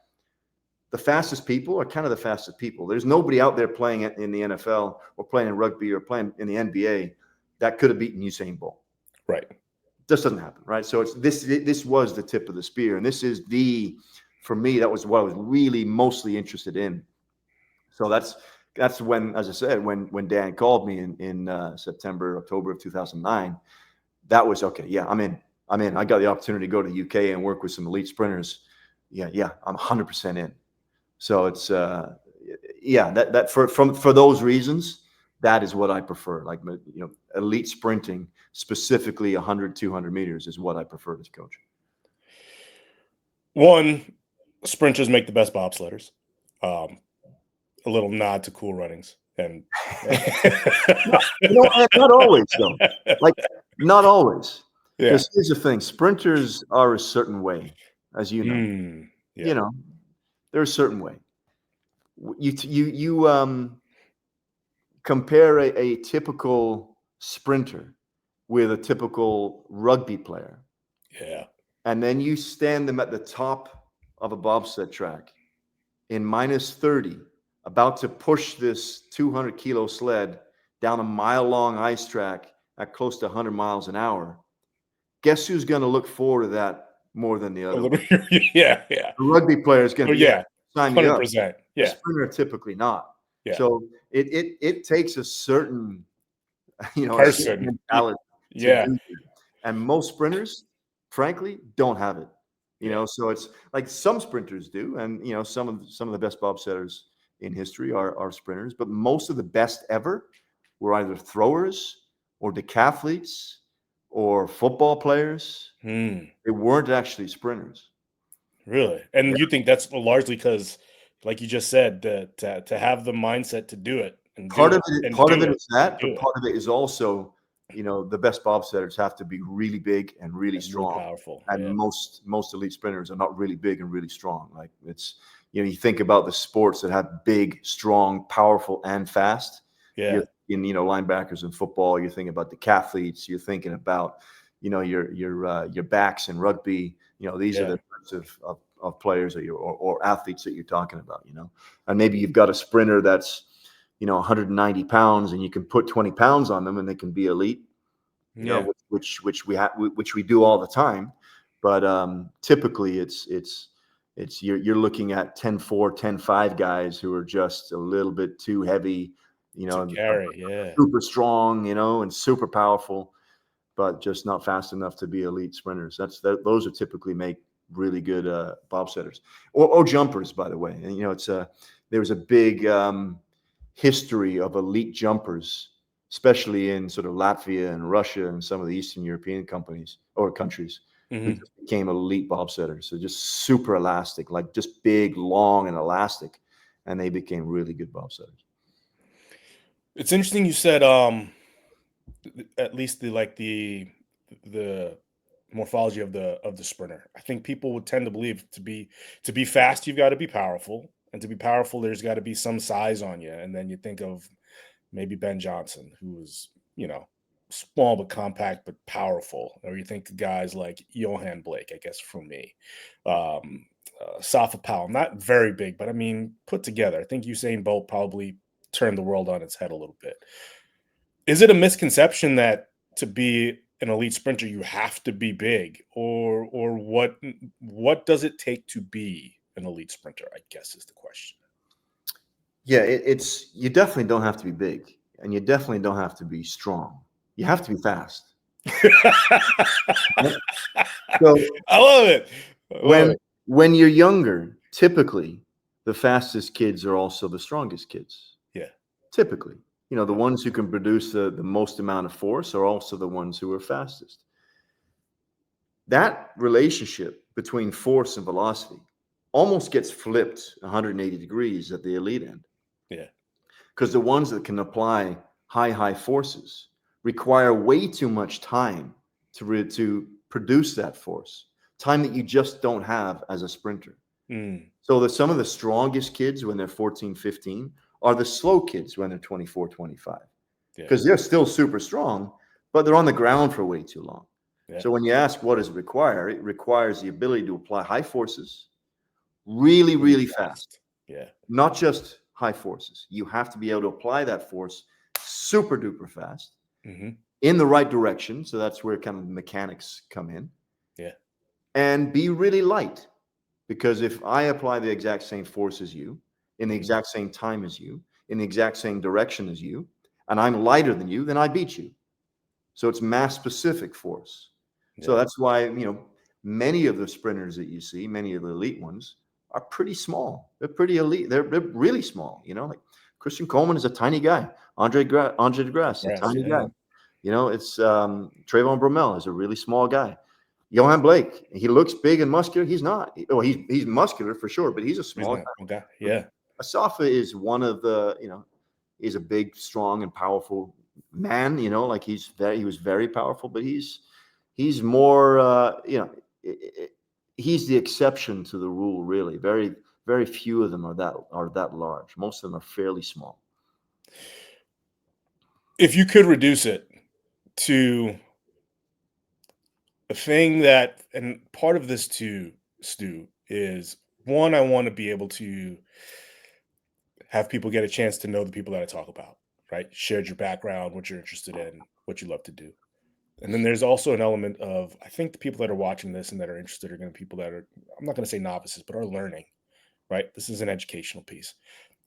the fastest people are kind of the fastest people. There's nobody out there playing in the NFL or playing in rugby or playing in the NBA that could have beaten Usain Bolt. Right. This doesn't happen, right? So this was the tip of the spear, and this is for me, that was what I was really mostly interested in. So that's when, as I said, when Dan called me in October of 2009, that was okay. Yeah, I'm in. I got the opportunity to go to the UK and work with some elite sprinters. Yeah, I'm 100% in. So it's that for those reasons, that is what I prefer. Like elite sprinting, specifically 100, 200 meters, is what I prefer as a coach. One, sprinters make the best bobsledders. A little nod to Cool Runnings, and not always though. Like not always. Yeah. Because here's the thing: sprinters are a certain way, as you know. Yeah. They're a certain way. You compare a typical sprinter with a typical rugby player. Yeah. And then you stand them at the top of a bobsled track in -30, about to push this 200-kilo sled down a mile-long ice track at close to 100 miles an hour. Guess who's going to look forward to that more than the A other one. little, yeah, yeah. The rugby player is going Oh to be, yeah, yeah, sign me up. 100%. The Yeah, sprinter typically not. yeah. So it takes a certain a certain Person. mentality to Yeah, do that. And most sprinters, frankly, don't have it. yeah. So it's like some sprinters do, and some of the best bobsledders in history are sprinters, but most of the best ever were either throwers or decathletes or football players. Hmm. They weren't actually sprinters. Really? And you think that's largely because, like you just said, to have the mindset to do it and do Part of it it, and part of do it it is and that, do but it part of it is also, the best bobsledders have to be really big and really and really strong. powerful. And Yeah, most elite sprinters are not really big and really strong. Like you think about the sports that have big, strong, powerful, and fast. yeah, You're in, linebackers in football. You're thinking about decathletes. You're thinking about, your backs in rugby. These are yeah. the types of players or athletes that you're talking about. And maybe you've got a sprinter that's 190 pounds, and you can put 20 pounds on them and they can be elite, Yeah. which we do all the time. But typically you're looking at 10-4, 10-5 guys who are just a little bit too heavy, To carry, yeah. super strong, and super powerful, but just not fast enough to be elite sprinters. Those are typically make really good bobsledders or jumpers, by the way. And there was a big history of elite jumpers, especially in sort of Latvia and Russia and some of the Eastern European companies or countries who Mhm. just became elite bobsledders. So just super elastic, like just big, long, and elastic, and they became really good bobsledders. It's interesting you said, at least the morphology of the sprinter. I think people would tend to believe to be fast, you've got to be powerful, and to be powerful, there's got to be some size on you. And then you think of maybe Ben Johnson, who was small but compact but powerful, or you think of guys like Johan Blake, I guess for me, Safa Powell, not very big, but I mean put together. I think Usain Bolt probably turned the world on its head a little bit. Is it a misconception that to be an elite sprinter you have to be big, or what does it take to be an elite sprinter, I guess is the question. Yeah, it's you definitely don't have to be big, and you definitely don't have to be strong. You have to be fast. Right? So I love it. I love when it. when you're younger, typically the fastest kids are also the strongest kids. Yeah. Typically, the Yeah. ones who can produce the most amount of force are also the ones who are fastest. That relationship between force and velocity almost gets flipped 180 degrees at the elite end, Yeah. because the ones that can apply high forces require way too much time to produce that force, time that you just don't have as a sprinter. Mm, So some of the strongest kids when they're 14, 15 are the slow kids when they're 24, 25, yeah. because they're still super strong, but they're on the ground for way too long. Yeah. So when you ask what does it require, it requires the ability to apply high forces really, Really really fast. fast. Yeah. Not just high forces. You have to be able to apply that force super duper fast Hmm. in the right direction. So that's where kind of mechanics come in, Yeah. and be really light. Because if I apply the exact same force as you, in the Hmm. exact same time as you, in the exact same direction as you, and I'm lighter than you, then I beat you. So it's mass specific force. So Yeah. that's why, many of the sprinters that you see, many of the elite ones, are pretty small. They're pretty elite. They're really small. Like Christian Coleman is a tiny guy. Andre DeGrasse, a Grass. tiny guy. Yeah. It's Trayvon Bromell is a really small guy. Johan Blake, he looks big and muscular. He's not. He's muscular for sure, but he's a He's small not. guy. Okay. Yeah. Asafa is one of the, is a big, strong, and powerful man. Like he was very powerful, but he's more, he's the exception to the rule. Really, very very few of them are that large. Most of them are fairly small. If you could reduce it to a thing that, and part of this too, Stu, is one, I want to be able to have people get a chance to know the people that I talk about, right? Shared your background, what you're interested in, what you love to do. And then there's also an element of, I think the people that are watching this and that are interested are going to be people that are, I'm not going to say novices, but are learning, right? This is an educational piece.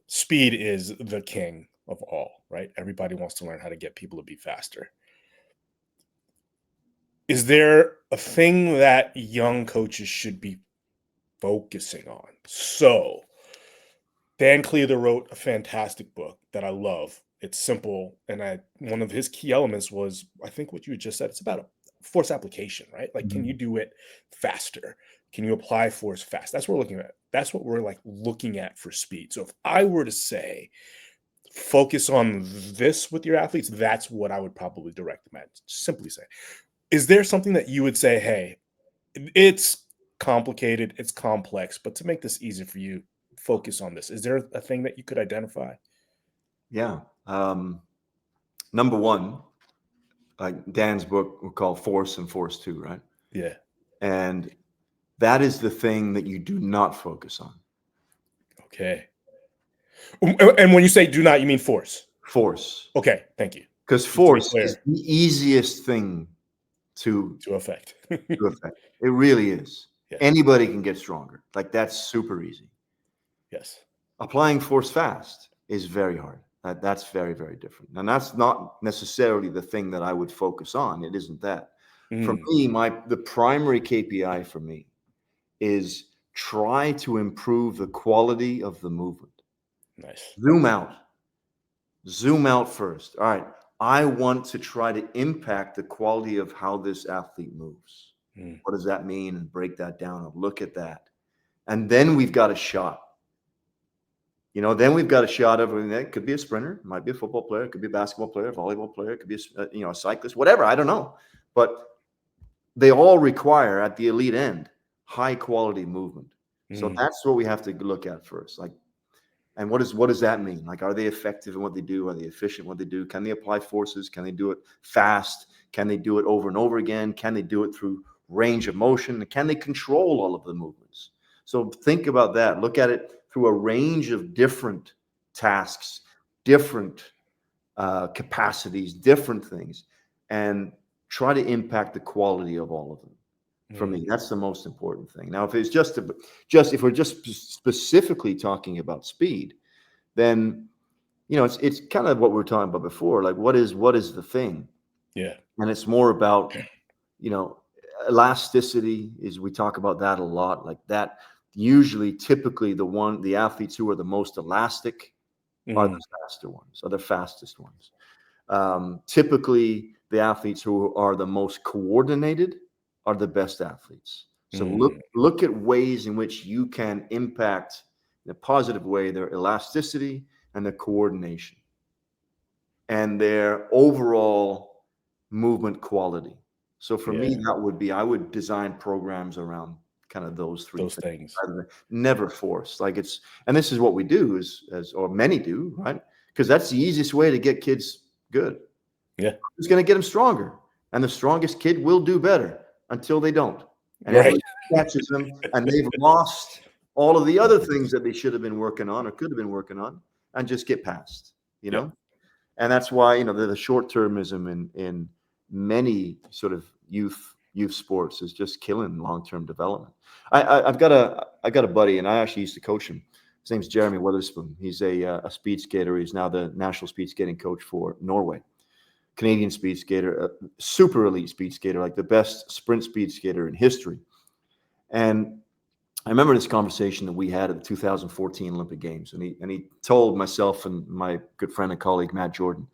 Speed is the king of all, right? Everybody wants to learn how to get people to be faster. Is there a thing that young coaches should be focusing on? So, Dan Cleather wrote a fantastic book that I love. It's simple, and one of his key elements was, I think, what you just said. It's about force application, right? Like, can you Mhm. do it faster? Can you apply force fast? That's what we're looking at. That's what we're like looking at for speed. So if I were to say focus on this with your athletes, that's what I would probably direct them at. Simply say, is there something that you would say, hey, it's complicated, it's complex, but to make this easy for you, focus on this. Is there a thing that you could identify? Yeah. Number one, like Dan's book we call Force and Force Two, right? Yeah. And that is the thing that you do not focus on. Okay. And when you say do not, you mean force. Force. Okay. Thank you. Because Just to be force is clear, the easiest thing to to affect. to affect. It really is. Yeah. Anybody can get stronger. Like that's super easy. Yes. Applying force fast is very hard. That's very, very different. And that's not necessarily the thing that I would focus on. It isn't that. For Mm, me, the primary KPI for me is try to improve the quality of the movement. nice. Zoom out. Zoom out first. All right. I want to try to impact the quality of how this athlete moves. Mm, What does that mean? And break that down and look at that. And then we've got a shot. Then we've got a shot of it. Could be a sprinter, it might be a football player, it could be a basketball player, a volleyball player, it could be a cyclist, whatever. I don't know, but they all require at the elite end high quality movement. So mm, that's what we have to look at first. Like, and what does that mean? Like, are they effective in what they do? Are they efficient in what they do? Can they apply forces? Can they do it fast? Can they do it over and over again? Can they do it through range of motion? Can they control all of the movements? So think about that. Look at it through a range of different tasks, different capacities, different things, and try to impact the quality of all of them. For me, mm, that's the most important thing. Now, if it's just if we're just specifically talking about speed, then it's kind of what we were talking about before. Like, what is the thing? yeah. And it's more about you know elasticity. Is we talk about that a lot. Like that, usually, typically, the athletes who are the most elastic are Mm, the faster ones, are the fastest ones. Typically, the athletes who are the most coordinated are the best athletes. So look mm, look at ways in which you can impact in a positive way their elasticity and their coordination and their overall movement quality. So for yeah. me, that would be I would design programs around kind of those three Those things. things. Rather than never force. Like and this is what we do as or many do, right? Because that's the easiest way to get kids good. Yeah. It's going to get them stronger. And the strongest kid will do better until they don't. And Right. everybody catches them and they've lost all of the other things that they should have been working on or could have been working on and just get past, you Yep. know? And that's why, the short-termism in many sort of youth sports is just killing long-term development. I got a buddy, and I actually used to coach him. His name's Jeremy Witherspoon. He's a speed skater. He's now the national speed skating coach for Norway. Canadian speed skater, a super elite speed skater, like the best sprint speed skater in history. And I remember this conversation that we had at the 2014 Olympic Games, and he told myself and my good friend and colleague Matt Jordan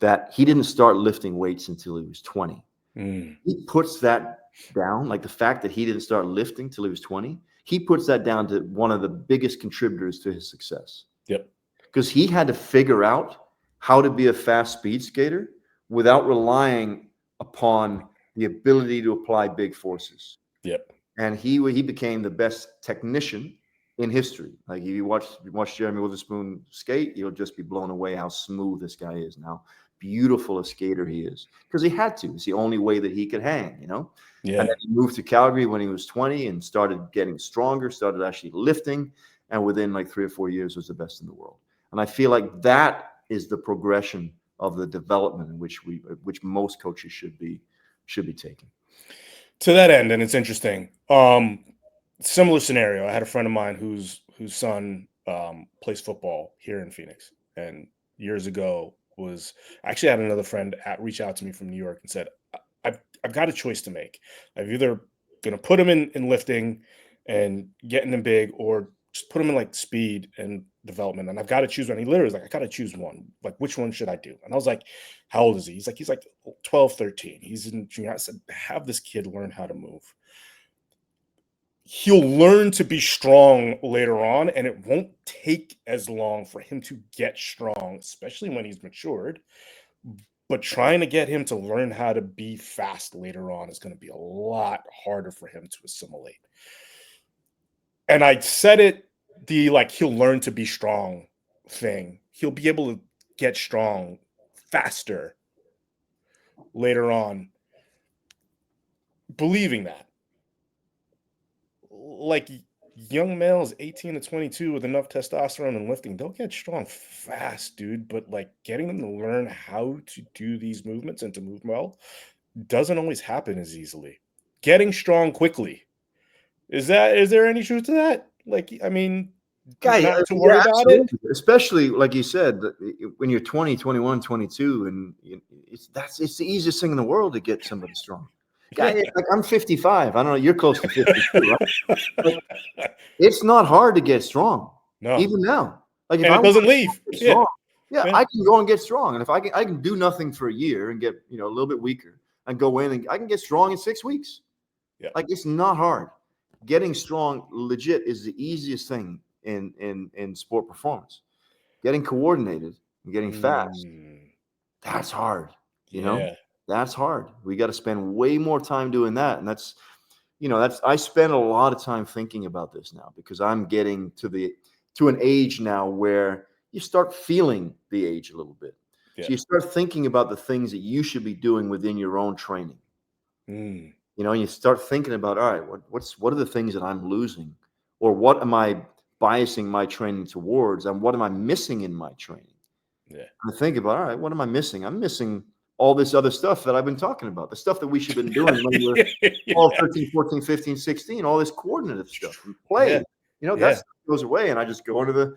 that he didn't start lifting weights until he was 20. Mm, He puts that down, like the fact that he didn't start lifting till he was 20. He puts that down to one of the biggest contributors to his success yep. because he had to figure out how to be a fast speed skater without relying upon the ability to apply big forces. Yep. And he became the best technician in history. Like if you watch Jeremy Witherspoon skate, you'll just be blown away how smooth this guy is now. Beautiful a skater he is because he had to. It's the only way that he could hang. And Yeah. then he moved to Calgary when he was 20 and started getting stronger, started actually lifting, and within like 3 or 4 years was the best in the world. And I feel like that is the progression of the development in which most coaches should be should be taken. To that end, and it's interesting. Similar scenario. I had a friend of mine whose son plays football here in Phoenix, and years ago was actually had another friend reach out to me from New York and said, I've got a choice to make. I've either going to put him in lifting and getting him big, or just put him in like speed and development, and I've got to choose one." He literally was like, "I got to choose one. Like, which one should I do?" And I was like, "How old is he?" He's like 12, 13. He's in junior. I said, "Have this kid learn how to move. He'll learn to be strong later on, and it won't take as long for him to get strong, especially when he's matured. But trying to get him to learn how to be fast later on is going to be a lot harder for him to assimilate." And I said it, the like he'll learn to be strong thing. He'll be able to get strong faster later on. Believing that. Like young males 18 to 22 with enough testosterone and lifting, they'll get strong fast, dude. But like getting them to learn how to do these movements and to move well doesn't always happen as easily. Getting strong quickly. Is there any truth to that? Like, I mean, not to worry about it. Absolutely. Especially like you said, when you're 20, 21, 22, and it's the easiest thing in the world to get somebody strong. Guy, Yeah. like I'm 55. I don't know. You're close to 52, right? Like, it's not hard to get strong, No. even now. Like if And I it doesn't want to leave. get Yeah. strong, yeah, Yeah. I can go and get strong. And if I can do nothing for a year and get a little bit weaker and go in and I can get strong in 6 weeks. Yeah. Like it's not hard. Getting strong legit is the easiest thing in sport performance. Getting coordinated and getting fast, that's hard. Yeah. That's hard. We got to spend way more time doing that. And that's I spend a lot of time thinking about this now because I'm getting to an age now where you start feeling the age a little bit. Yeah. So you start thinking about the things that you should be doing within your own training. You start thinking about, all right, what are the things that I'm losing, or what am I biasing my training towards, and what am I missing in my training? Yeah. I think about, all right, what am I missing? I'm missing all this other stuff that I've been talking about, the stuff that we should have been doing when we were 12, 13, 14, 15, 16, all this coordinative stuff and play. Yeah. That stuff goes away, and I just go into the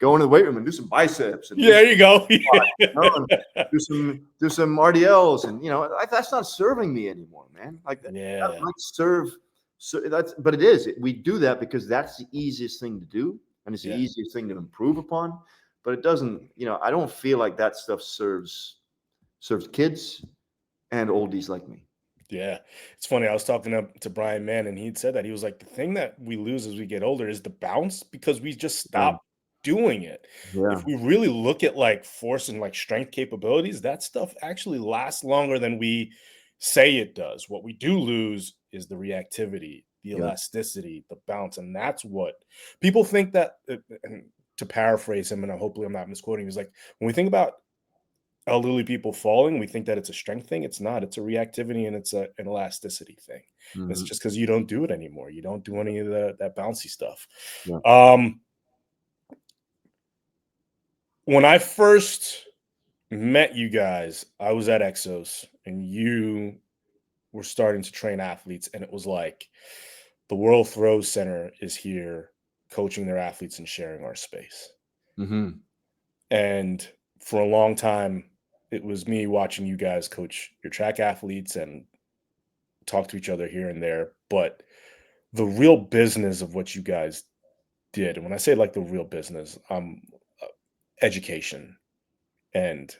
weight room and do some biceps and There you go. and do some RDLs, and that's not serving me anymore, man. Like that might serve. So but it is. We do that because that's the easiest thing to do, and it's the easiest thing to improve upon. But it doesn't. I don't feel like that stuff serves kids and oldies like me. Yeah. It's funny. I was talking to Brian Mann, and he'd said that he was like, the thing that we lose as we get older is the bounce because we just stop doing it. Yeah. If we really look at like force and like strength capabilities, that stuff actually lasts longer than we say it does. What we do lose is the reactivity, the elasticity, the bounce. And that's what people think that, and to paraphrase him, and hopefully I'm not misquoting, he's like, when we think about elderly people falling, we think that it's a strength thing. It's not. It's a reactivity and it's an elasticity thing. Mm-hmm. It's just because you don't do it anymore. You don't do any of that bouncy stuff. Yeah. When I first met you guys, I was at Exos, and you were starting to train athletes, and it was like the World Throws Center is here, coaching their athletes and sharing our space. Mm-hmm. And for a long time, it was me watching you guys coach your track athletes and talk to each other here and there. But the real business of what you guys did, and when I say like the real business, education and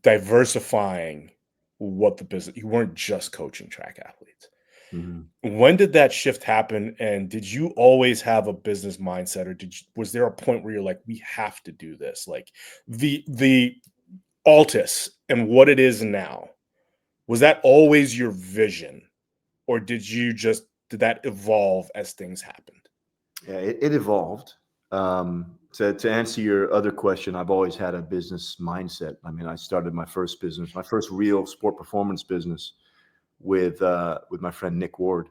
diversifying what the business, you weren't just coaching track athletes. Mm-hmm. When did that shift happen? And did you always have a business mindset, or was there a point where you're like, we have to do this? Like the Altus and what it is now, was that always your vision, or did that evolve as things happened? Yeah, it evolved. To answer your other question, I've always had a business mindset. I mean, I started my first business, my first real sport performance business, with my friend Nick Ward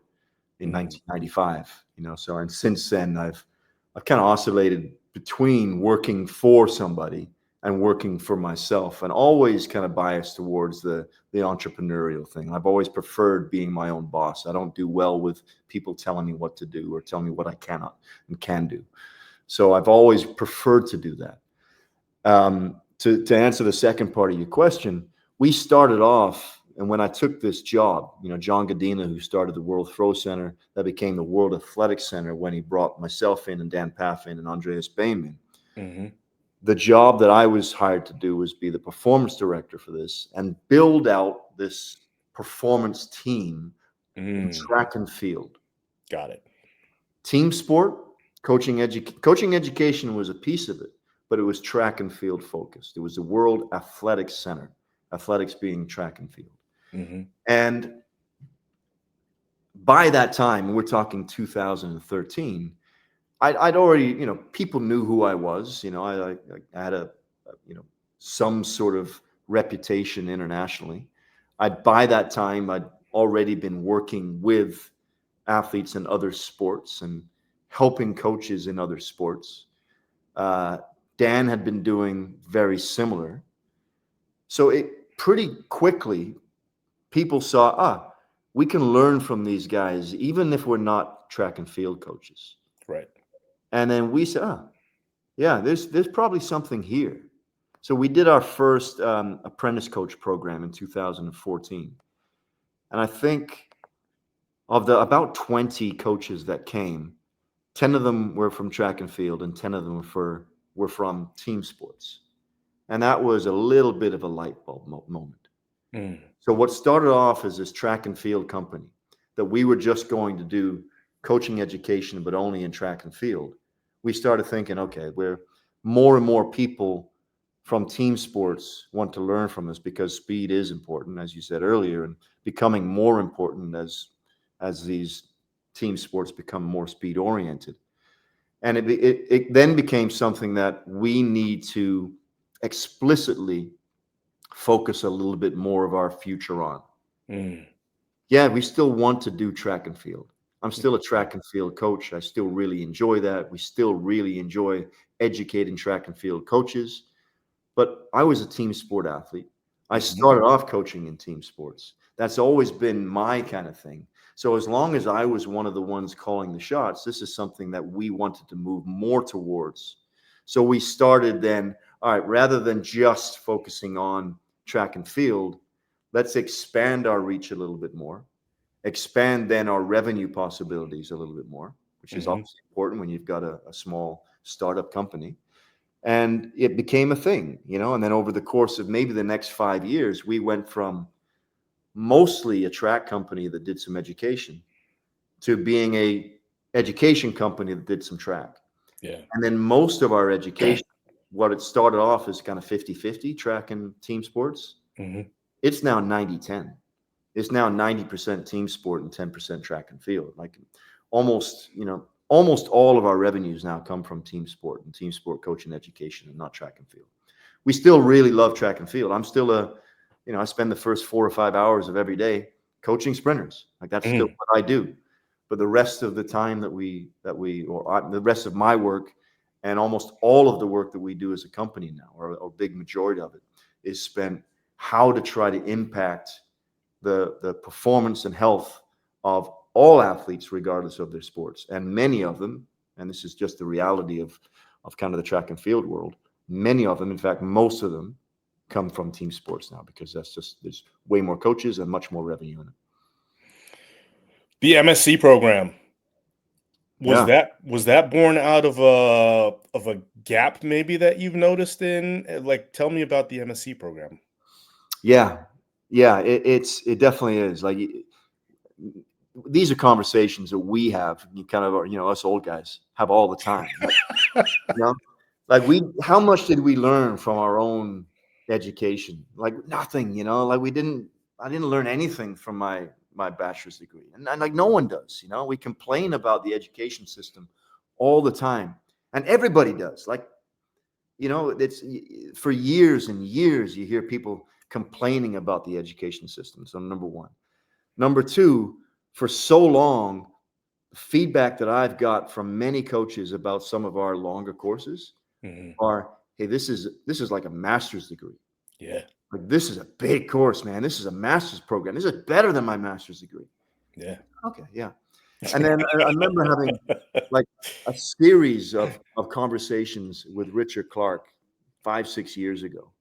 in 1995. So and since then I've kind of oscillated between working for somebody and working for myself, and always kind of biased towards the entrepreneurial thing. I've always preferred being my own boss. I don't do well with people telling me what to do or telling me what I cannot and can do. So I've always preferred to do that. To answer the second part of your question, we started off, and when I took this job, John Godina, who started the World Throw Center, that became the World Athletics Center when he brought myself in and Dan Paffin and Andreas Bainman. Mm-hmm. The job that I was hired to do was be the performance director for this and build out this performance team in track and field. Got it. Team sport, coaching education was a piece of it, but it was track and field focused. It was the World Athletics Center, athletics being track and field. Mm-hmm. And by that time, we're talking 2013, I'd already, people knew who I was. I had a some sort of reputation internationally. By that time, I'd already been working with athletes in other sports and helping coaches in other sports. Dan had been doing very similar. So it pretty quickly, people saw, we can learn from these guys, even if we're not track and field coaches. Right. And then we said, yeah, there's probably something here. So we did our first apprentice coach program in 2014. And I think of the about 20 coaches that came, 10 of them were from track and field and 10 of them were from team sports. And that was a little bit of a light bulb moment. Mm. So what started off as this track and field company that we were just going to do coaching education, but only in track and field, we started thinking, okay, where more and more people from team sports want to learn from us because speed is important, as you said earlier, and becoming more important as these team sports become more speed oriented. And it then became something that we need to explicitly focus a little bit more of our future on. Mm. Yeah, we still want to do track and field. I'm still a track and field coach. I still really enjoy that. We still really enjoy educating track and field coaches. But I was a team sport athlete. I started off coaching in team sports. That's always been my kind of thing. So as long as I was one of the ones calling the shots, this is something that we wanted to move more towards. So we started then, all right, rather than just focusing on track and field, let's expand our reach a little bit more, expand then our revenue possibilities a little bit more, which is obviously important when you've got a small startup company. And it became a thing, and then over the course of maybe the next 5 years, we went from mostly a track company that did some education to being a education company that did some track. Yeah. And then most of our education, what it started off as kind of 50-50 track and team sports, it's now 90-10. It's now 90% team sport and 10% track and field. Like almost all of our revenues now come from team sport and team sport coaching education and not track and field. We still really love track and field. I'm still I spend the first 4 or 5 hours of every day coaching sprinters. Like that's still what I do. But the rest of the time the rest of my work and almost all of the work that we do as a company now, or a big majority of it, is spent how to try to impact the performance and health of all athletes, regardless of their sports. And many of them, and this is just the reality of kind of the track and field world, many of them, in fact, most of them, come from team sports now because there's way more coaches and much more revenue in it. The MSC program, was that born out of a gap maybe that you've noticed in? Like, tell me about the MSC program. Yeah, it definitely is. Like, these are conversations that we have. You kind of, us old guys have all the time. Like how much did we learn from our own education? Like nothing. Like I didn't learn anything from my bachelor's degree, and like no one does. We complain about the education system all the time, and everybody does. Like, it's for years and years you hear people complaining about the education system. So number one. Number two, for so long, feedback that I've got from many coaches about some of our longer courses are, hey, this is like a master's degree. Yeah. Like, this is a big course, man. This is a master's program. This is better than my master's degree. Yeah. Okay, yeah. And then I remember having like a series of conversations with Richard Clark 5, 6 years ago.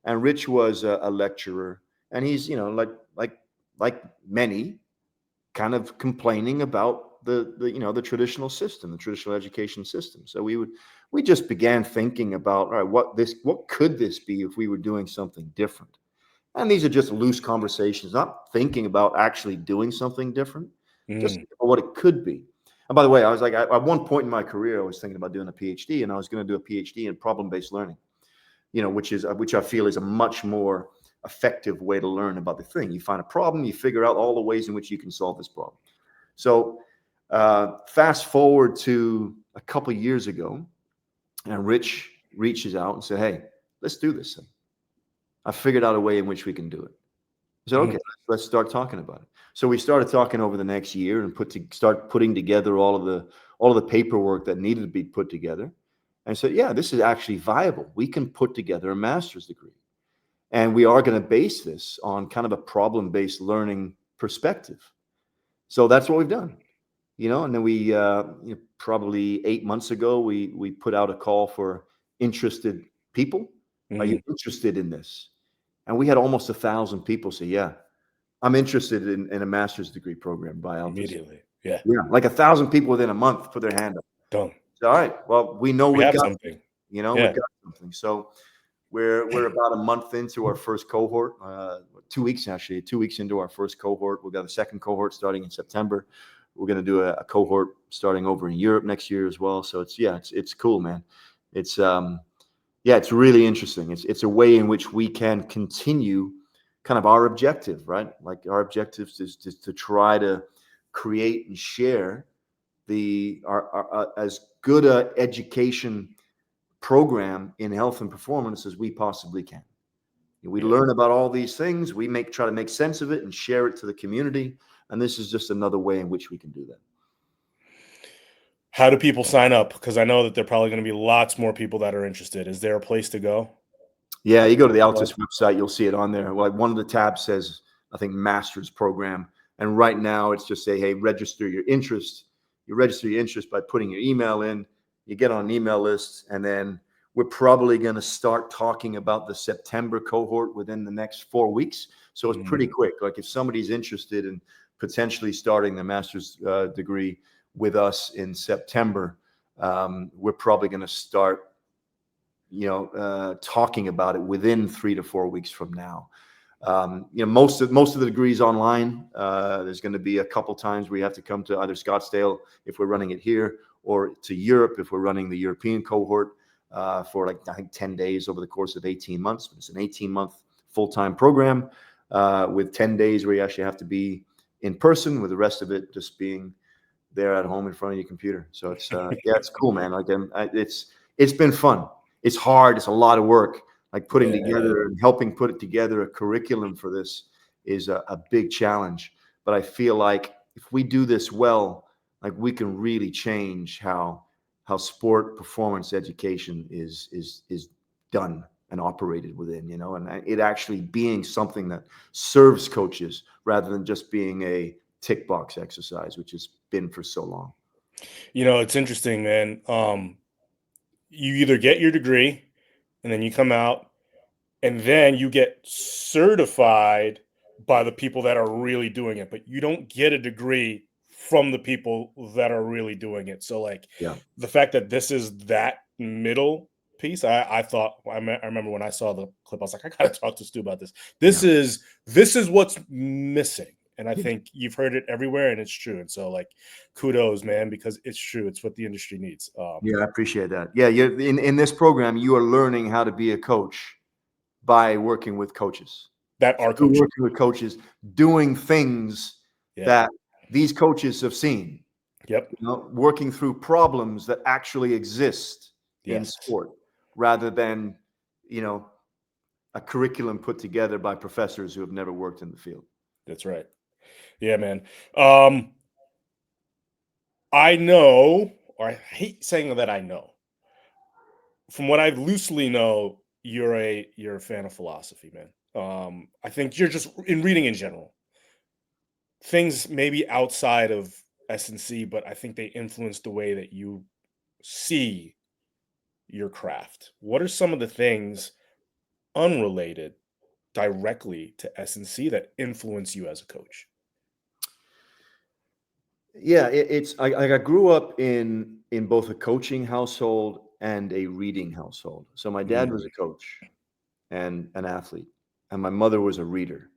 And Rich was a lecturer, and he's, like many, kind of complaining about the traditional system, the traditional education system. So we just began thinking about, all right, what could this be if we were doing something different? And these are just loose conversations, not thinking about actually doing something different, just Mm, what it could be. And by the way, I was like, at one point in my career, I was thinking about doing a PhD, and I was going to do a PhD in problem-based learning, which I feel is a much more effective way to learn about the thing. You find a problem, you figure out all the ways in which you can solve this problem. So fast forward to a couple of years ago, and Rich reaches out and said, "Hey, let's do this thing. I figured out a way in which we can do it." I said, mm, "Okay, let's start talking about it." So we started talking over the next year and start putting together all of the paperwork that needed to be put together. And said, "Yeah, this is actually viable. We can put together a master's degree, and we are going to base this on kind of a problem-based learning perspective." So that's what we've done. And then probably 8 months ago, we put out a call for interested people. Are you mm. interested in this? And we had almost 1,000 people say, "Yeah, I'm interested in a master's degree program by Altus." Immediately. Yeah. Yeah, like 1,000 people within a month put their hand up. Done. So, all right, well, we know We we've have got, something. we've Yeah. got something. So we're about a month into our first cohort. 2 weeks actually, 2 weeks into our first cohort. We've got a second cohort starting in September. We're going to do a cohort starting over in Europe next year as well. So it's cool, man. It's it's really interesting. It's a way in which we can continue kind of our objective, right? Like, our objective is to try to create and share our as good a education program in health and performance as we possibly can. We Yeah. learn about all these things. We try to make sense of it and share it to the community. And this is just another way in which we can do that. How do people sign up? Because I know that there are probably going to be lots more people that are interested. Is there a place to go? Yeah, you go to the Well, Altus website, you'll see it on there. Like, one of the tabs says, I think, master's program. And right now it's just say, hey, register your interest. You register your interest by putting your email in. You get on an email list, and then we're probably going to start talking about the September cohort within the next 4 weeks. So it's pretty mm, quick. Like, if somebody's interested in potentially starting the master's degree with us in September, we're probably going to start talking about it within 3 to 4 weeks from now. Most of the degrees online. There's going to be a couple times where you have to come to either Scottsdale if we're running it here, or to Europe if we're running the European cohort for, like, I think 10 days over the course of 18 months. It's an 18-month full-time program with 10 days where you actually have to be in person, with the rest of it just being there at home in front of your computer. So it's cool, man. Like, it's been fun. It's hard. It's a lot of work. Like, putting yeah. together and helping put it together a curriculum for this is a big challenge. But I feel like if we do this well, like, we can really change how sport performance education is done and operated within, and it actually being something that serves coaches rather than just being a tick box exercise, which has been for so long. It's interesting, man. You either get your degree and then you come out and then you get certified by the people that are really doing it, but you don't get a degree from the people that are really doing it. So, like, Yeah. the fact that this is that middle piece, I thought, I remember when I saw the clip, I was like, I gotta talk to Stu about this. Yeah. This is what's missing, and I Yeah. think you've heard it everywhere, and it's true. And so, like, kudos, man, because it's true. It's what the industry needs. Yeah, I appreciate that. Yeah, you in this program, you are learning how to be a coach by working with coaches. That are Through coaching. working with coaches, doing things Yeah. that these coaches have seen, Yep. working through problems that actually exist in Yes. sport, rather than, you know, a curriculum put together by professors who have never worked in the field. That's right. Yeah, man. Um, I know, or I hate saying that I know. from what I loosely know, you're a fan of philosophy, man. I think you're just in reading in general. Things maybe outside of S&C, but I think they influence the way that you see your craft. What are some of the things unrelated directly to S&C that influence you as a coach? Yeah, I grew up in both a coaching household and a reading household. So my dad was Mm, a coach and an athlete, and my mother was a reader.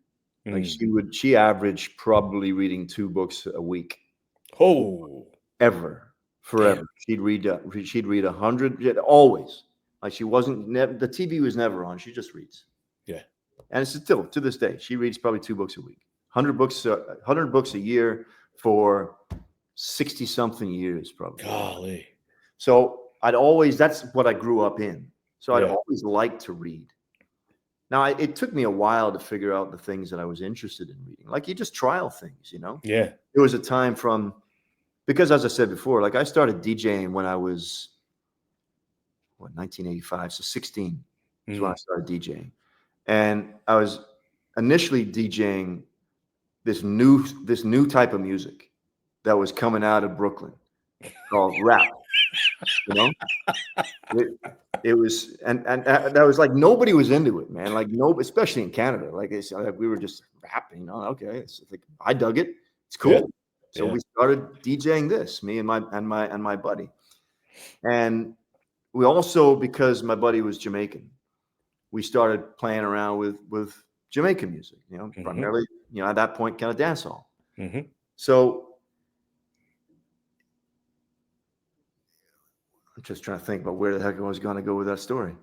Like mm. she averaged probably reading 2 books a week, Oh, ever, damn. forever. She'd read 100, yeah, always. Like she wasn't the TV was never on. She just reads, Yeah. and it's still to this day. She reads probably 2 books a week, 100 books, 100 books a year for 60 something years, probably. Golly. So that's what I grew up in. So I'd Yeah. always liked to read. Now, it took me a while to figure out the things that I was interested in reading. Like you just trial things, you know? Yeah. There was a time because as I said before, like I started DJing when I was, 1985. So 16 is when I Mm. started DJing. And I was initially DJing this new type of music that was coming out of Brooklyn called rap, you know? It it was and that was like nobody was into it, man. Like no, especially in Canada. Like it's like we were just rapping, okay. It's like I dug it. It's Yeah. cool. So Yeah. we started DJing this, me and my buddy. And we also, because my buddy was Jamaican, we started playing around with Jamaican music, Mhm. primarily, at that point kind of dancehall. Mhm. So I'm just trying to think about where the heck I was gonna go with that story.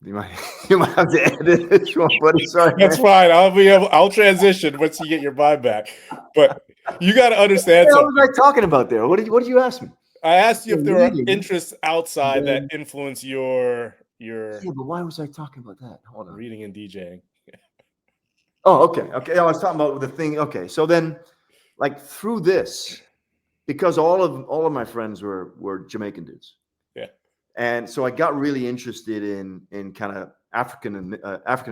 You might you might have to edit this one, buddy. Sorry, That's man. fine. I'll transition once you get your mind back. But you got to What understand the hell was something. I talking about there? What did you ask me? I asked you Yeah, if there are reading, interests and outside that then influence your yeah, but why was I talking about that? Hold on. reading and DJing. Oh, okay, okay. I was talking about the thing. Okay, so then, like through this, because all of my friends were Jamaican dudes, Yeah. and so I got really interested in kind of African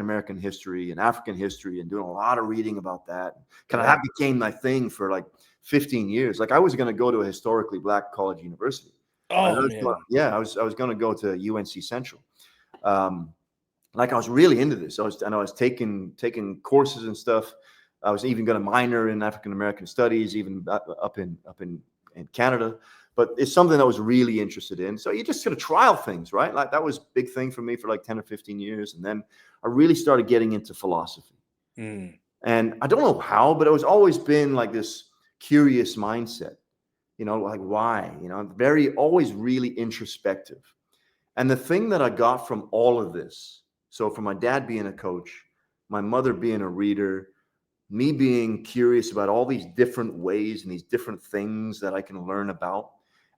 American history and African history, and doing a lot of reading about that. Kind of Yeah. that became my thing for like 15 years. Like I was going to go to a historically black college university. Oh man. I was going to go to UNC Central. Um, like I was really into this. I was taking courses and stuff. I was even going to minor in African American studies, even up in Canada. But it's something I was really interested in. So you just sort of trial things, right? Like that was a big thing for me for like 10 or 15 years. And then I really started getting into philosophy. Mm. And I don't know how, but it was always been like this curious mindset, like why, very always really introspective. And the thing that I got from all of this, so from my dad being a coach, my mother being a reader, me being curious about all these different ways and these different things that I can learn about,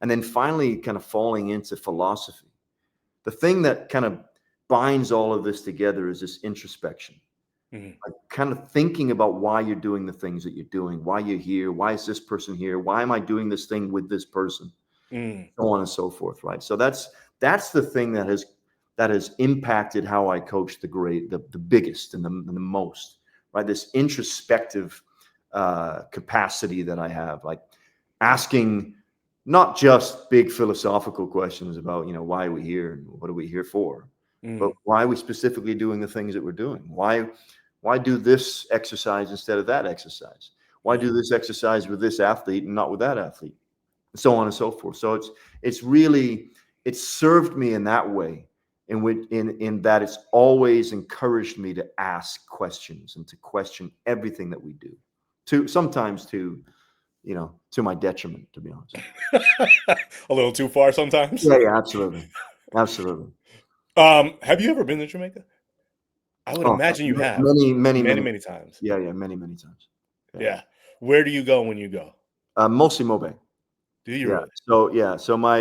and then finally kind of falling into philosophy. The thing that kind of binds all of this together is this introspection, Mm. like kind of thinking about why you're doing the things that you're doing, why you're here, why is this person here, why am I doing this thing with this person, Mm. so on and so forth, right? So that's the thing that has impacted how I coach the biggest and the most, right? This introspective capacity that I have, like asking not just big philosophical questions about why are we here and what are we here for, but Mm. why are we specifically doing the things that we're doing? Why do this exercise instead of that exercise? Why Yeah. do this exercise with this athlete and not with that athlete? So on and so forth. So it's served me in that way, in that it's always encouraged me to ask questions and to question everything that we do. To sometimes to my detriment, to be honest. A little too far sometimes. Yeah, yeah, absolutely. Absolutely. Have you ever been to Jamaica? I would Oh, imagine you have many, many, many, many. many times. Yeah, yeah, many, many times. Yeah. Yeah. Where do you go when you go? Mostly Mobe. Do you Yeah. really? So my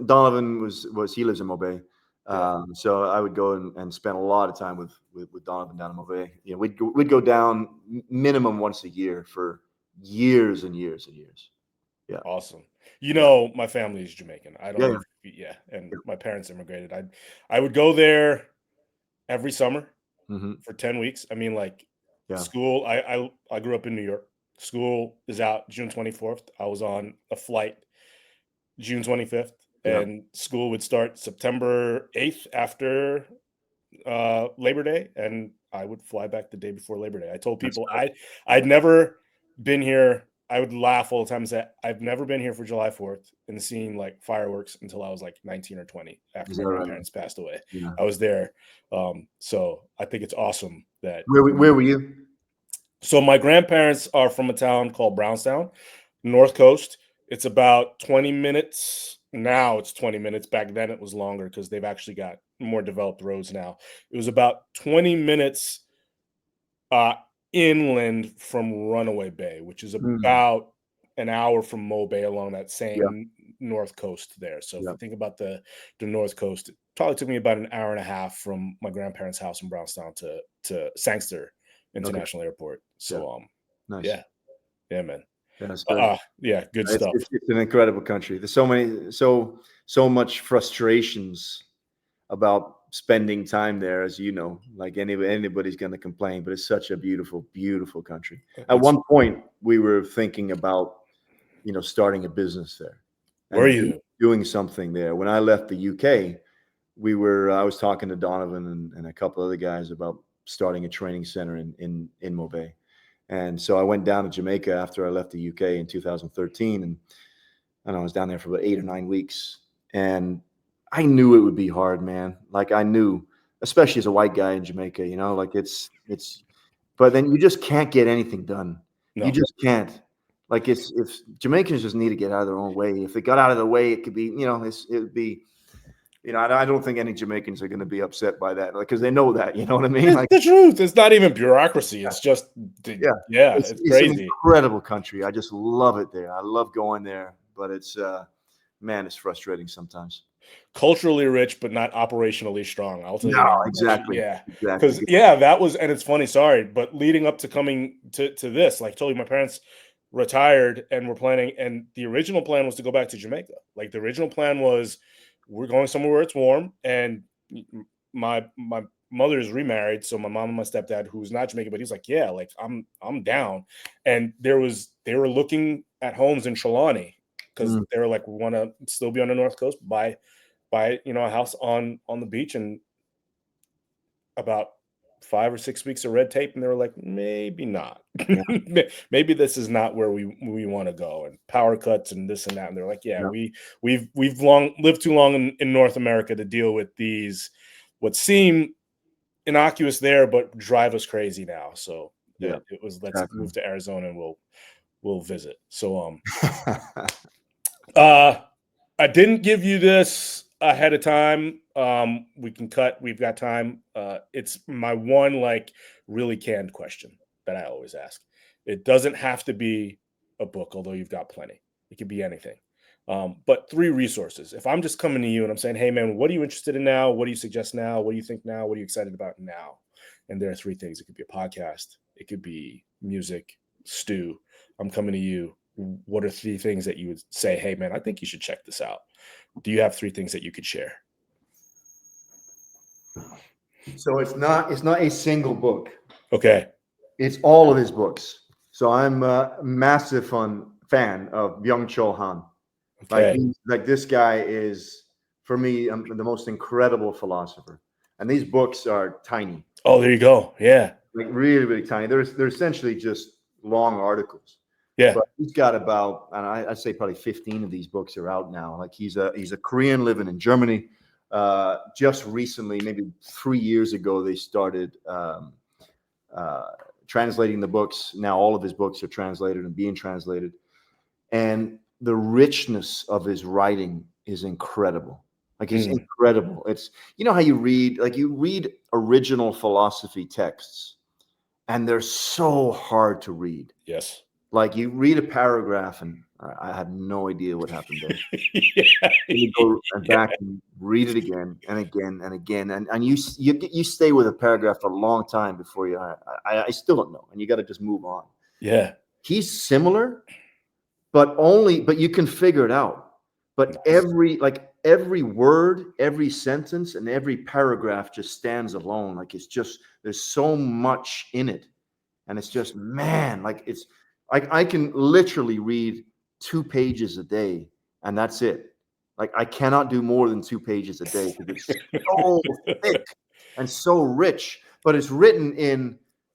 Donovan he lives in Mobay. Yeah. So I would go and spend a lot of time with Donovan down in Mobay. We'd go down minimum once a year for years and years and years. Yeah. Awesome. Yeah. My family is Jamaican. I don't Yeah. know Yeah. if yeah, and my parents immigrated. I would go there every summer Hmm. for 10 weeks. I mean, like Yeah. school, I grew up in New York. School is out June 24th. I was on a flight June 25th, Yeah. and school would start September 8th after Labor Day, and I would fly back the day before Labor Day. I told That's people right. I'd never been here. I would laugh all the time and say I've never been here for July 4th and seen like fireworks until I was like 19 or 20 after Is my that right? grandparents passed away. Yeah. I was there. So I think it's awesome that Where were you? so my grandparents are from a town called Brownstown, North Coast. It's about 20 minutes. Now it's 20 minutes. Back then it was longer because they've actually got more developed roads now. It was about 20 minutes uh inland from Runaway Bay, which is Mm. about an hour from Mo Bay along that Yeah. same north coast there. So if Yeah. you think about the north coast, it probably took me about an hour and a half from my grandparents' house in Brownstown to Sangster Okay. International Airport. Yeah. So Nice. yeah, yeah, man. Yeah, that's good. Yeah, good It's, stuff. it's it's an incredible country. There's so much frustrations about spending time there, as you know. Like anybody's going to complain, but it's such a beautiful, beautiful country. At It's one point, we were thinking about starting a business there were and you? doing something there. When I left the UK, I was talking to Donovan and a couple other guys about starting a training center in Mobay. And so I went down to Jamaica after I left the UK in 2013, and I was down there for about 8 or 9 weeks. And I knew it would be hard, man. Like I knew, especially as a white guy in Jamaica, like but then you just can't get anything done. You No. just can't. Like if Jamaicans just need to get out of their own way. If they got out of the way, it could be, it would be, I don't think any Jamaicans are going to be upset by that, like, because they know that, you know what I mean? It's Like, the truth. It's not even bureaucracy. It's just yeah, yeah, it's it's it's an crazy. incredible country. I just love it there. I love going there, but man, it's frustrating sometimes. Culturally rich, but not operationally strong. I'll tell you No, that much. exactly, Yeah. exactly. Because yeah, that was and it's funny, sorry, but leading up to coming to this, like I told you, my parents retired and were planning, and the original plan was to go back to Jamaica. Like the original plan was we're going somewhere where it's warm, and my mother is remarried, so my mom and my stepdad, who's not Jamaican, but he's like, yeah, like I'm down. And they were looking at homes in Trelawney because Mm, they were like, we want to still be on the North Coast, buy a house on the beach. And about 5 or 6 weeks of red tape, and they were like, maybe not. yeah, Maybe this is not where we want to go, and power cuts and this and that. And they're like, yeah, yeah, we've long lived too long in North America to deal with these what seem innocuous there, but drive us crazy now. So yeah, it was let's exactly. move to Arizona and we'll visit. So uh I didn't give you this ahead of time. We can cut. We've got time. It's my one like really canned question that I always ask. It doesn't have to be a book, although you've got plenty. It could be anything. But three resources. If I'm just coming to you and I'm saying, "Hey, man, what are you interested in now? What do you suggest now? What do you think now? What are you excited about now?" And there are three things. It could be a podcast. It could be music. Stu, I'm coming to you. What are three things that you would say, hey, man, I think you should check this out? Do you have three things that you could share? So it's not a single book. Okay. It's all of his books. So I'm a massive fan of Byung Chul Han. Okay. Like this guy is, for me, the most incredible philosopher. And these books are tiny, Oh, there you go. Yeah. like really, really tiny. They're essentially just long articles. Yeah. But he's got about, and I'd say probably 15 of these books are out now. Like he's a Korean living in Germany. Just recently, maybe 3 years ago, they started uh, translating the books. Now all of his books are translated and being translated. And the richness of his writing is incredible. Like it's Mm, incredible. It's how you read original philosophy texts, and they're so hard to read. yes. Like you read a paragraph, and I had no idea what happened there. Yeah. Then you go and back and read it again and again and again, and you stay with a paragraph for a long time before I still don't know, and you got to just move on. Yeah. He's similar, but you can figure it out. But Nice. every word, every sentence, and every paragraph just stands alone. Like it's just there's so much in it, and it's just man, like it's I can literally read 2 pages a day, and that's it. Like I cannot do more than 2 pages a day because it's so thick and so rich, but it's written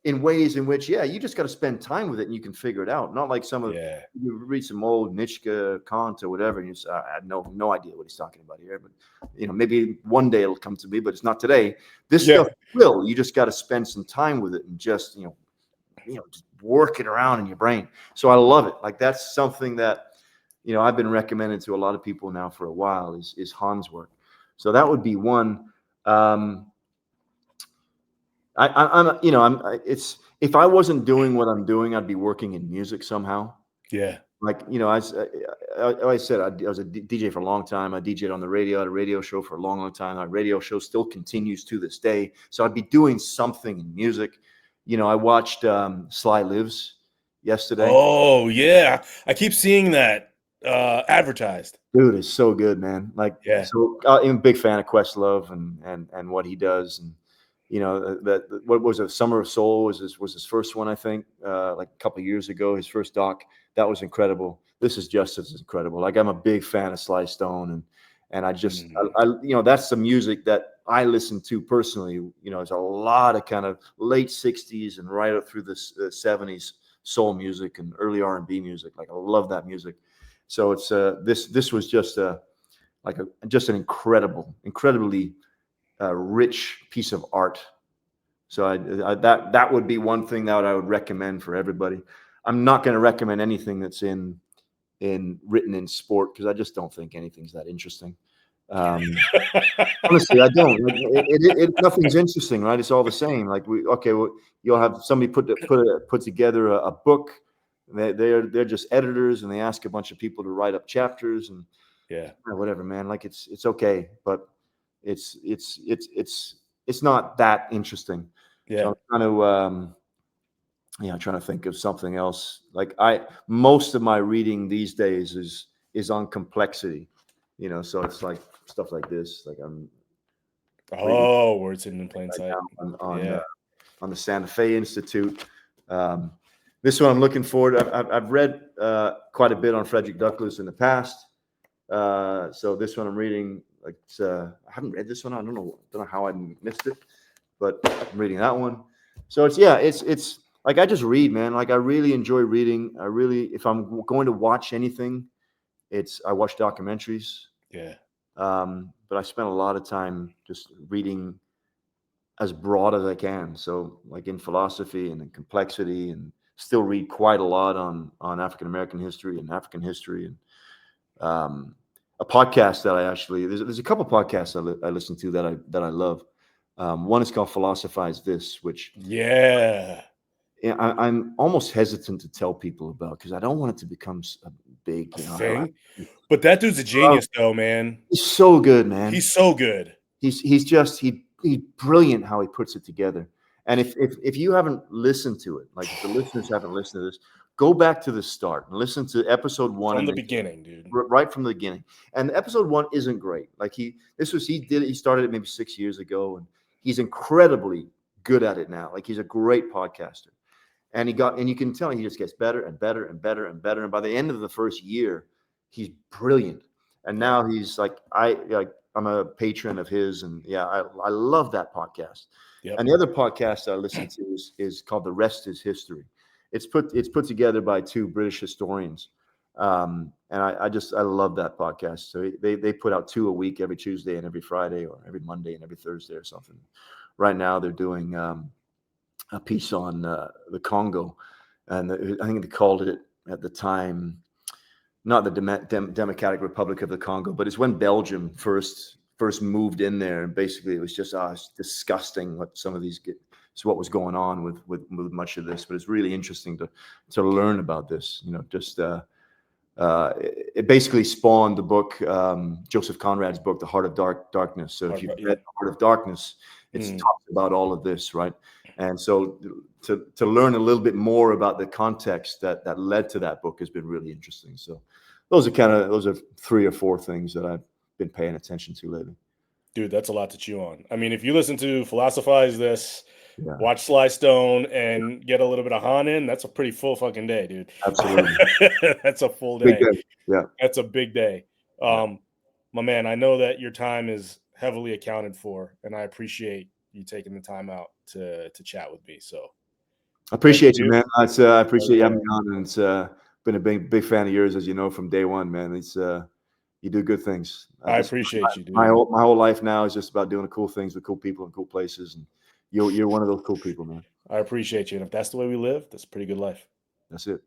in ways in which, yeah, you just got to spend time with it and you can figure it out. Not like some of Yeah. you read some old Nietzsche, Kant, or whatever, and you say, I had no idea what he's talking about here. But maybe one day it'll come to me, but it's not today. This Yeah. stuff will. You just got to spend some time with it and just just work it around in your brain. So I love it. Like that's something that I've been recommending to a lot of people now for a while is Hans' work. So that would be one. It's if I wasn't doing what I'm doing, I'd be working in music somehow. Yeah. Like I said, I was a DJ for a long time. I DJed on the radio, had a radio show for a long time. Our radio show still continues to this day. So I'd be doing something in music. I watched Sly Lives yesterday. Oh yeah. I keep seeing that advertised. Dude, it's so good, man. Like, Yeah. so I'm a big fan of Questlove and what he does, and that what was it? Summer of Soul was his first one, I think, like a couple of years ago. His first doc, that was incredible. This is just as incredible. Like, I'm a big fan of Sly Stone, and I just that's the music that I listen to personally. It's a lot of kind of late '60s and right up through the '70s soul music and early R&B music. Like, I love that music. So it's this was just just an incredibly rich piece of art. So that would be one thing that I would recommend for everybody. I'm not going to recommend anything that's written in sport because I just don't think anything's that interesting. Honestly, I don't. Nothing's interesting, right? It's all the same. Like you'll have somebody put together a book. They're just editors, and they ask a bunch of people to write up chapters and whatever, man. Like it's okay, but it's not that interesting. Yeah. So I'm trying to think of something else. Like most of my reading these days is on complexity, so it's like stuff like this. Like I'm reading where it's in plain sight. On the Santa Fe Institute. This one I'm looking forward. I've read quite a bit on Frederick Douglass in the past. So this one I'm reading. Like I haven't read this one. I don't know how I missed it, but I'm reading that one. So it's like I just read, man. Like I really enjoy reading. If I'm going to watch anything, I watch documentaries. Yeah. But I spend a lot of time just reading as broad as I can. So like in philosophy and in complexity, and still read quite a lot on African American history and African history, and a podcast that I actually there's a couple podcasts I listen to that I love. One is called Philosophize This, which I'm almost hesitant to tell people about because I don't want it to become a big thing. But that dude's a genius, though, man. He's so good, man. He's so good. He's brilliant how he puts it together. And if you haven't listened to it, like if the listeners haven't listened to this, go back to the start and listen to episode 1 from the beginning, dude. Right from the beginning. And episode 1 isn't great. Like he started it maybe 6 years ago, and he's incredibly good at it now. Like he's a great podcaster. And you can tell he just gets better and better and better and better. And by the end of the first year, he's brilliant. And now he's I'm a patron of his, and I love that podcast. Yep. And the other podcast I listen to is called The Rest is History. It's put together by 2 British historians. And I love that podcast. So they put out 2 a week, every Tuesday and every Friday, or every Monday and every Thursday or something. Right now they're doing a piece on the Congo, and I think they called it at the time, not the Democratic Republic of the Congo, but it's when Belgium first moved in there, and basically it was just it's disgusting what some of these so what was going on with much of this. But it's really interesting to learn about this. It basically spawned the book, Joseph Conrad's book, The Heart of Darkness. So if you've read The Heart of Darkness, it's talks about all of this, right? And so to learn a little bit more about the context that led to that book has been really interesting. So those are 3 or 4 things that I've been paying attention to lately. Dude, that's a lot to chew on. I mean, if you listen to Philosophize This, Yeah, watch Sly Stone, and get a little bit of Han in, that's a pretty full fucking day, dude. absolutely. That's a full Big day. day. Yeah, That's a big day. yeah. My man, I know that your time is heavily accounted for, and I appreciate you taking the time out to chat with me. So I thank you, appreciate you, dude. man. I appreciate you Yeah, having me on, and it's been a big fan of yours, as you know, from day one, man. It's you do good things. I It's appreciate you, my dude. whole life now is just about doing cool things with cool people and cool places, and you're one of those cool people, man. I appreciate you. And if that's the way we live, that's a pretty good life. That's it.